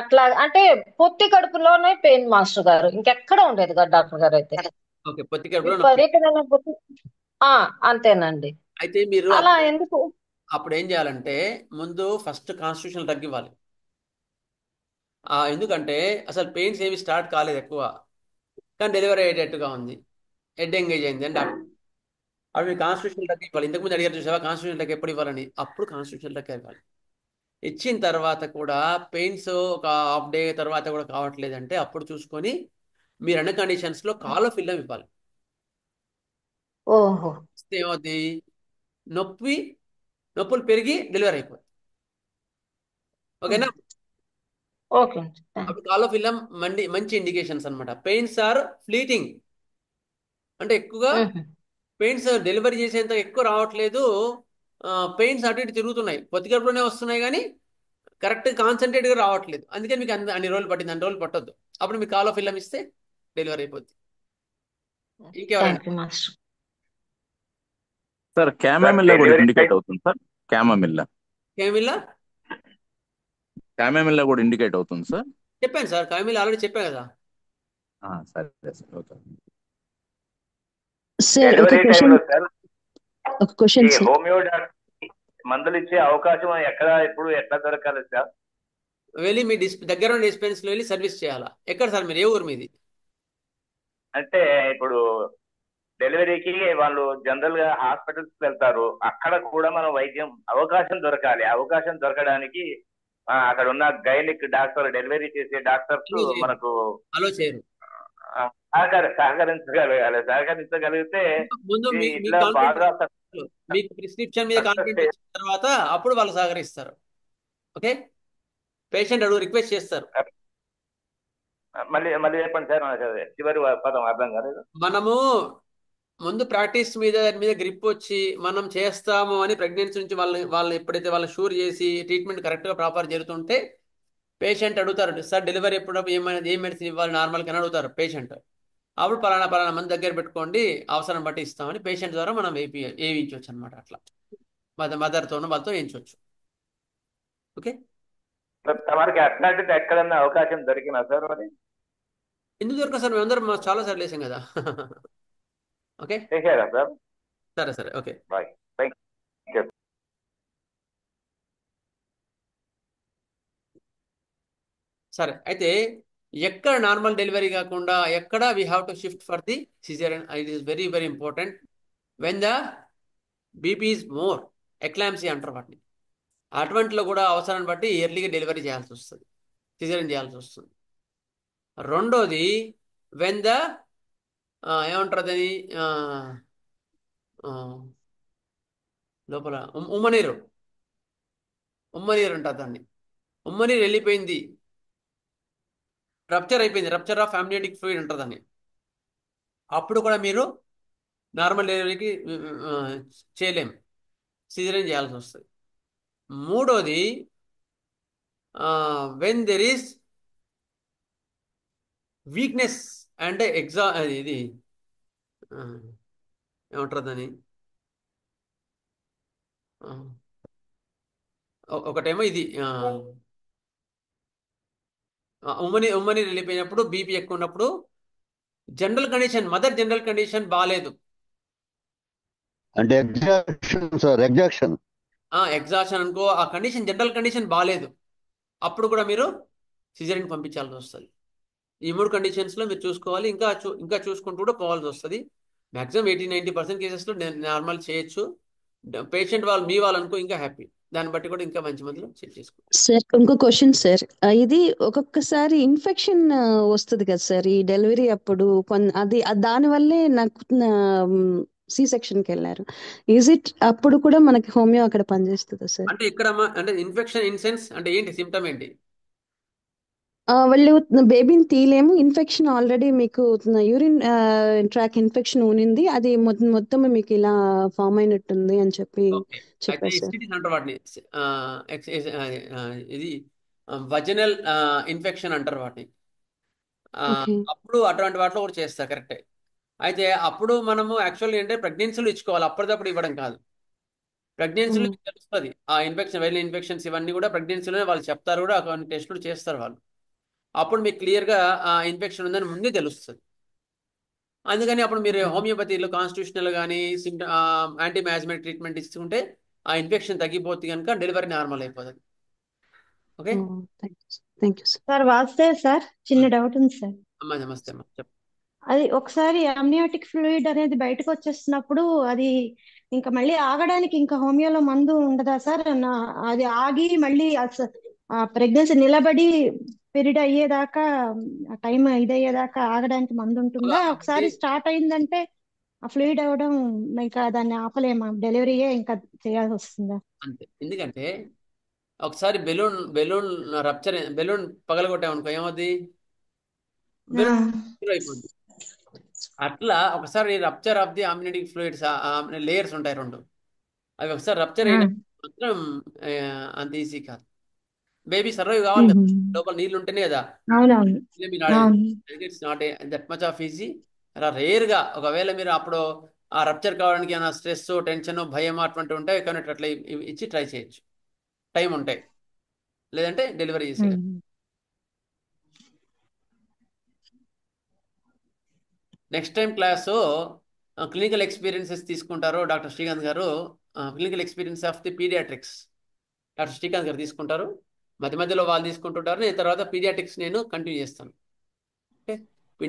అట్లా అంటే పొత్తి కడుపులోనే పెయిన్ మాస్టర్ గారు, ఇంకెక్కడ ఉండేది కాదు డాక్టర్ గారు. అయితే విపరీతమైన పొత్తి. అంతేనండి. అయితే మీరు అలా ఎందుకు? అప్పుడు ఏం చేయాలంటే ముందు ఫస్ట్ కాన్స్టిట్యూషన్ తగ్గివ్వాలి. ఎందుకంటే అసలు పెయిన్స్ ఏమి స్టార్ట్ కాలేదు ఎక్కువ, కానీ డెలివరీ అయ్యేటట్టుగా ఉంది, హెడ్ ఎంగేజ్ అయింది అని డాక్టర్. అప్పుడు మీరు కాన్స్టిట్యూషన్ తగ్గి ఇవ్వాలి. ఇంతకుముందు అడిగారు చూసావా కాన్స్టిట్యూషన్ తగ్గి ఎప్పుడు ఇవ్వాలని, అప్పుడు కాన్స్టిట్యూషన్ తగ్గి ఇవ్వాలి. ఇచ్చిన తర్వాత కూడా పెయిన్స్ ఒక హాఫ్ డే తర్వాత కూడా కావట్లేదంటే అప్పుడు చూసుకొని మీరు అన్ని కండిషన్స్లో కాలో ఫిల్లం ఇవ్వాలి. ఓహో. ఏమవుతుంది, నొప్పులు పెరిగి డెలివరీ అయిపోతుంది. ఓకేనా? ఓకే. అప్పుడు కాలో ఫిల్లం మంచి ఇండికేషన్స్ అనమాట. పెయిన్స్ ఆర్ ఫ్లీటింగ్, అంటే ఎక్కువగా పెయిన్స్ డెలివరీ చేసేంత ఎక్కువ రావట్లేదు, పెయిన్స్ అటు ఇటు తిరుగుతున్నాయి, పొత్తికడుపులోనే వస్తున్నాయి కానీ కరెక్ట్ కాన్సన్ట్రేట్గా రావట్లేదు. అందుకని మీకు అన్ని రోజులు పట్టింది, అన్ని రోజులు పట్టొద్దు. అప్పుడు మీకు కాలో ఫిల్లం ఇస్తే డెలివరీ అయిపోద్ది. ఇంకెవరైనా? సార్ క్యామమిల్లా కూడా ఇండికేట్ అవుతుంది సార్. క్యామమిల్లా కూడా ఇండికేట్ అవుతుంది సార్. చెప్పాను సార్, కామిల్ ఆల్రెడీ చెప్పా కదా. సరే సార్, ఓకే సార్. ఒక క్వశ్చన్ సార్. హోమియో మందులు ఇచ్చే అవకాశం ఎట్లా దొరకాలి సార్? వెళ్ళి మీ దగ్గర ఉన్న డిస్పెన్సరీలో వెళ్ళి సర్వీస్ చేయాలా? ఎక్కడ సార్, మీరు ఏ ఊరు మీది? అంటే ఇప్పుడు డెలివరీకి వాళ్ళు జనరల్ గా హాస్పిటల్స్ వెళ్తారు, అక్కడ కూడా మనం వైద్యం అవకాశం దొరకాలి. అవకాశం దొరకడానికి అక్కడ ఉన్న గైనిక్ డాక్టర్, డెలివరీ చేసే డాక్టర్స్ మనకు అలో చేయరు, సహకరించగలిగితే ముందు మీకు ప్రిస్క్రిప్షన్ మీద కాన్ఫిడెంట్ ఇచ్చిన తర్వాత అప్పుడు వాళ్ళు సహకరిస్తారు. ఓకే, పేషెంట్ అడుగు రిక్వెస్ట్ చేస్తారు. మళ్ళీ చెప్పండి సార్, చివరి పదం అర్థం కాలేదు. మనము ముందు ప్రాక్టీస్ మీద గ్రిప్ వచ్చి మనం చేస్తాము అని ప్రెగ్నెన్సీ నుంచి వాళ్ళు ఎప్పుడైతే వాళ్ళు షూర్ చేసి ట్రీట్మెంట్ కరెక్ట్గా ప్రాపర్ జరుగుతుంటే పేషెంట్ అడుగుతారు, సార్ డెలివరీ ఎప్పుడు ఏం మెడిసిన్ ఇవ్వాలి నార్మల్ అని అడుగుతారు పేషెంట్. అప్పుడు పలానా పలానా మంది దగ్గర పెట్టుకోండి, అవసరం బట్టి ఇస్తామని పేషెంట్ ద్వారా మనం వేయించవచ్చు అనమాట. అట్లా మదర్తోనూ వాళ్ళతో వేయించవచ్చు. ఓకే, తమరికి అట్లాంటిది ఎక్కడన్నా అవకాశం దొరికినా సార్ మరి? ఎందుకు దొరకదు సార్? మేమందరం చాలా సార్లు వేసాం కదా. ఓకే, చేశారా సార్? సరే సరే, ఓకే. Bye, thank you. సరే, అయితే ఎక్కడ నార్మల్ డెలివరీ కాకుండా ఎక్కడ we have to shift for the caesarean. It is very very important. When the BP is more, eclampsia అంటారు వాటిని. అటువంటిలో కూడా అవసరాన్ని బట్టి ఎర్లీగా డెలివరీ చేయాల్సి వస్తుంది, సిజేరియన్ చేయాల్సి వస్తుంది. రెండోది, వెన్ ద ఏమంటారు అది, లోపల ఉమ్మనీరు ఉంటుంది దాన్ని. ఉమ్మనీరు వెళ్ళిపోయింది, రప్చర్ అయిపోయింది, రప్చర్ ఆఫ్ అమ్నియోటిక్ ఫ్లూయిడ్ అంటారు దాన్ని. అప్పుడు కూడా మీరు నార్మల్ డెలివరీకి చేయలేం, సిజేరియన్ చేయాల్సి వస్తుంది. మూడోది, వెన్ దెర్ ఈస్ వీక్నెస్ అంటే ఇది ఏమంటారు దాన్ని, ఒకటేమో ఇది ఉమ్మని వెళ్ళిపోయినప్పుడు, బీపీ ఎక్కువ ఉన్నప్పుడు, general condition, mother general condition బాగాలేదు, అంటే ఎగ్జాక్షన్ సార్, ఎగ్జాక్షన్. ఎగ్జాషన్ అనుకో, ఆ కండిషన్ జనరల్ కండిషన్ బాగాలేదు, అప్పుడు కూడా మీరు సిజేరియన్ పంపించాల్సి వస్తుంది. ఈ 3 కండిషన్స్లో మీరు చూసుకోవాలి. ఇంకా చూసుకుంటూ కూడా పోవాల్సి వస్తుంది. మ్యాక్సిమం 80-90% కేసెస్లో నార్మల్ చేయొచ్చు. పేషెంట్ మీ వాళ్ళు అనుకో ఇంకా హ్యాపీ, దాన్ని బట్టి కూడా ఇంకా మంచి మందిలో చెక్ చేసుకో. సార్ ఇంకో క్వశ్చన్ సార్, ఇది ఒక్కొక్కసారి ఇన్ఫెక్షన్ వస్తుంది కదా సార్ ఈ డెలివరీ అప్పుడు, అది దాని వల్లే నాకు సి సెక్షన్కి వెళ్ళారు. ఈజ్ ఇట్ అప్పుడు కూడా మనకి హోమియో అక్కడ పనిచేస్తుందా సార్? అంటే ఇక్కడ అంటే ఇన్ఫెక్షన్ ఇన్ సెన్స్ అంటే ఏంటి, సిమ్టమ్ ఏంటి? వాళ్ళు బేబీని తీయలేము, ఇన్ఫెక్షన్ ఆల్రెడీ మీకు యూరిన్ ట్రాక్ ఇన్ఫెక్షన్ ఉనింది, అది మొత్తం మీకు ఇలా ఫామ్ అయినట్టుంది అని చెప్పి ఓకే, అయితే చెప్పారు సార్. ఎస్టిటీస్ అంటారు వాటిని. ఇది వజనల్ ఇన్ఫెక్షన్ అంటారు వాటిని. ఓకే. అప్పుడు అటువంటి వాటిలో కూడా చేస్తారు, కరెక్టే. అయితే అప్పుడు మనము యాక్చువల్గా ఏంటంటే ప్రెగ్నెన్సీలు ఇచ్చుకోవాలి, అప్పటిదప్పుడు ఇవ్వడం కాదు. ప్రెగ్నెన్సీలో మీకు తెలుస్తుంది ఆ ఇన్ఫెక్షన్, వైరల్ ఇన్ఫెక్షన్స్ ఇవన్నీ కూడా ప్రెగ్నెన్సీలోనే వాళ్ళు చెప్తారు కూడా, కొన్ని టెస్టులు చేస్తారు వాళ్ళు. అప్పుడు మీకు క్లియర్గా ఆ ఇన్ఫెక్షన్ ఉందని ముందే తెలుస్తుంది. అందుకని అప్పుడు మీరు హోమియోపతిలో కాన్స్టిట్యూషనల్ కానీ యాంటీ మ్యాజ్మెటిక్ ట్రీట్మెంట్ ఇస్తుంటే ఆ ఇన్ఫెక్షన్ తగ్గిపోతుంది కనుక డెలివరీ నార్మల్ అయిపోతుంది. Okay, thank you sir. Sir Vasudev sir, చిన్న డౌట్ ఉంది సార్. అమ్మా నమస్తే అమ్మా, చెప్పు. అది ఒకసారి అమ్నియోటిక్ ఫ్లూయిడ్ అనేది బయటకు వచ్చేస్తున్నప్పుడు అది ఇంకా మళ్ళీ ఆగడానికి ఇంకా హోమియోలో మందు ఉండదా సార్? అది ఆగి మళ్ళీ ఆ ప్రెగ్నెన్సీ నిలబడి పీరియడ్ అయ్యేదాకా, టైం ఇదయ్యేదాకా ఆగడానికి మందు ఉంటుందా? ఒకసారి స్టార్ట్ అయిందంటే ఆ ఫ్లూయిడ్ అవ్వడం ఇంకా దాన్ని ఆపలేమా, డెలివరీయే ఇంకా చేయాల్సి వస్తుందా? అంతే, ఎందుకంటే ఒకసారి బెలూన్ బెలూన్ పగలగొట్టామనుకో ఏమవుతుంది, బెలూన్ అయిపోద్ది. అట్లా ఒకసారి rupture of the amniotic fluids, layers ఉంటాయి 2, అవి ఒకసారి రప్చర్ అయినప్పుడు మాత్రం అంత ఈజీ కాదు. బేబీ సర్వైవ్ కావాలి కదా, లోపల నీళ్ళు ఉంటేనే కదా అవునవును. It's not that much off easy. అలా రేర్గా ఒకవేళ మీరు అప్పుడు ఆ రప్చర్ కావడానికి ఏమైనా స్ట్రెస్, టెన్షన్, భయం అటువంటి ఉంటాయి, కానీ అట్లా ఇచ్చి ట్రై చేయొచ్చు, టైం ఉంటాయి, లేదంటే డెలివరీ చేసేయాలి. Next time class clinical experiences తీసుకుంటారు డాక్టర్ శ్రీకాంత్ గారు. Clinical experience of the paediatrics doctor Srikanth గారు తీసుకుంటారు. మధ్యలో వాళ్ళు తీసుకుంటుంటారు, నేను తర్వాత పీడియాట్రిక్స్ నేను కంటిన్యూ చేస్తాను. ఓకే,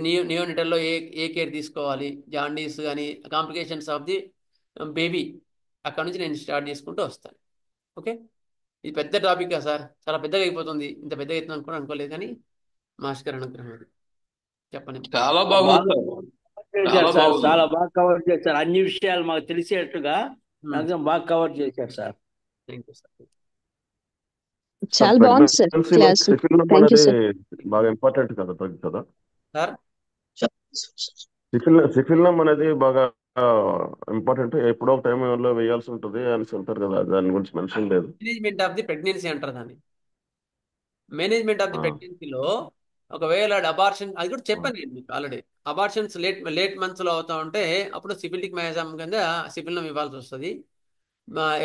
నియోనిటల్లో ఏ కేర్ తీసుకోవాలి, జాండీస్ కానీ కాంప్లికేషన్స్ ఆఫ్ ది బేబీ, అక్కడ నుంచి నేను స్టార్ట్ చేసుకుంటూ వస్తాను. ఓకే, ఇది పెద్ద టాపిక్ సార్, చాలా పెద్దగా అయిపోతుంది, ఇంత పెద్దగా అవుతుంది కూడా అనుకోలేదు, కానీ మాస్టర్ గారు అనుగ్రహం అది. చెప్పండి. చాలా బాగుంది సార్, చాలా బాగా కవర్ చేశారు, అన్ని విషయాలు మాకు తెలిసేట్టుగా బాగా కవర్ చేశారు సార్. Thank you sir. చాలా బాగుంది sir class. Thank you sir. బాగా ఇంపార్టెంట్ కదా డ్రగ్ కదా సార్, సిఫిల్నమ్ అనేది బాగా ఇంపార్టెంట్, ఎప్పుడో ఒక టైంలో వేయాల్సి ఉంటుంది అని చెప్తారు కదా, దాని గురించి మెన్షన్ లేదు. మేనేజ్మెంట్ ఆఫ్ ది ప్రెగ్నెన్సీ అంటారు దాన్ని. మేనేజ్మెంట్ ఆఫ్ ది ప్రెగ్నెన్సీలో ఒకవేళ అబార్షన్, అది కూడా చెప్పాను నేను మీకు ఆల్రెడీ, అబార్షన్స్ లేట్ మంత్స్లో అవుతా ఉంటే అప్పుడు సిఫిలిటిక్ మ్యాజమ్ కింద సిఫిల్నం ఇవ్వాల్సి వస్తుంది.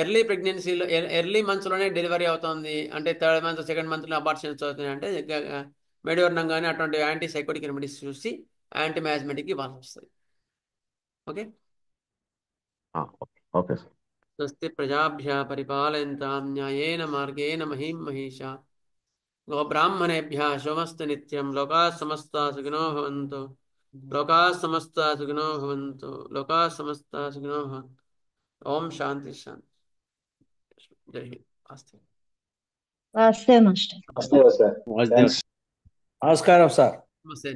ఎర్లీ ప్రెగ్నెన్సీలో ఎర్లీ మంత్స్లోనే డెలివరీ అవుతుంది అంటే థర్డ్ మంత్ సెకండ్ మంత్లో అబార్షన్స్ అవుతున్నాయి అంటే మెడివర్నం కానీ అటువంటి యాంటీ సైకోటిక్ రెమెడీస్ చూసి యాంటీ మ్యాజ్మెటిక్ ఇవ్వాల్సి వస్తుంది. Okay, okay sir. స్వస్తి ప్రజాభ్య పరిపాలయంతాం న్యాయేన మార్గేణ మహీం మహిషా గోబ్రాహ్మణేభ్య శుభమస్తు నిత్యం. లోకా సమస్తా సుఖినో భవంతు. లోకా సమస్తా సుఖినో భవంతు. లోకా సమస్తా సుఖినో భవంతు. ఓం శాంతి శాంతి. జై హింద్. ఆస్తే. మాస్టర్. నమస్కారం సార్. నమస్తే.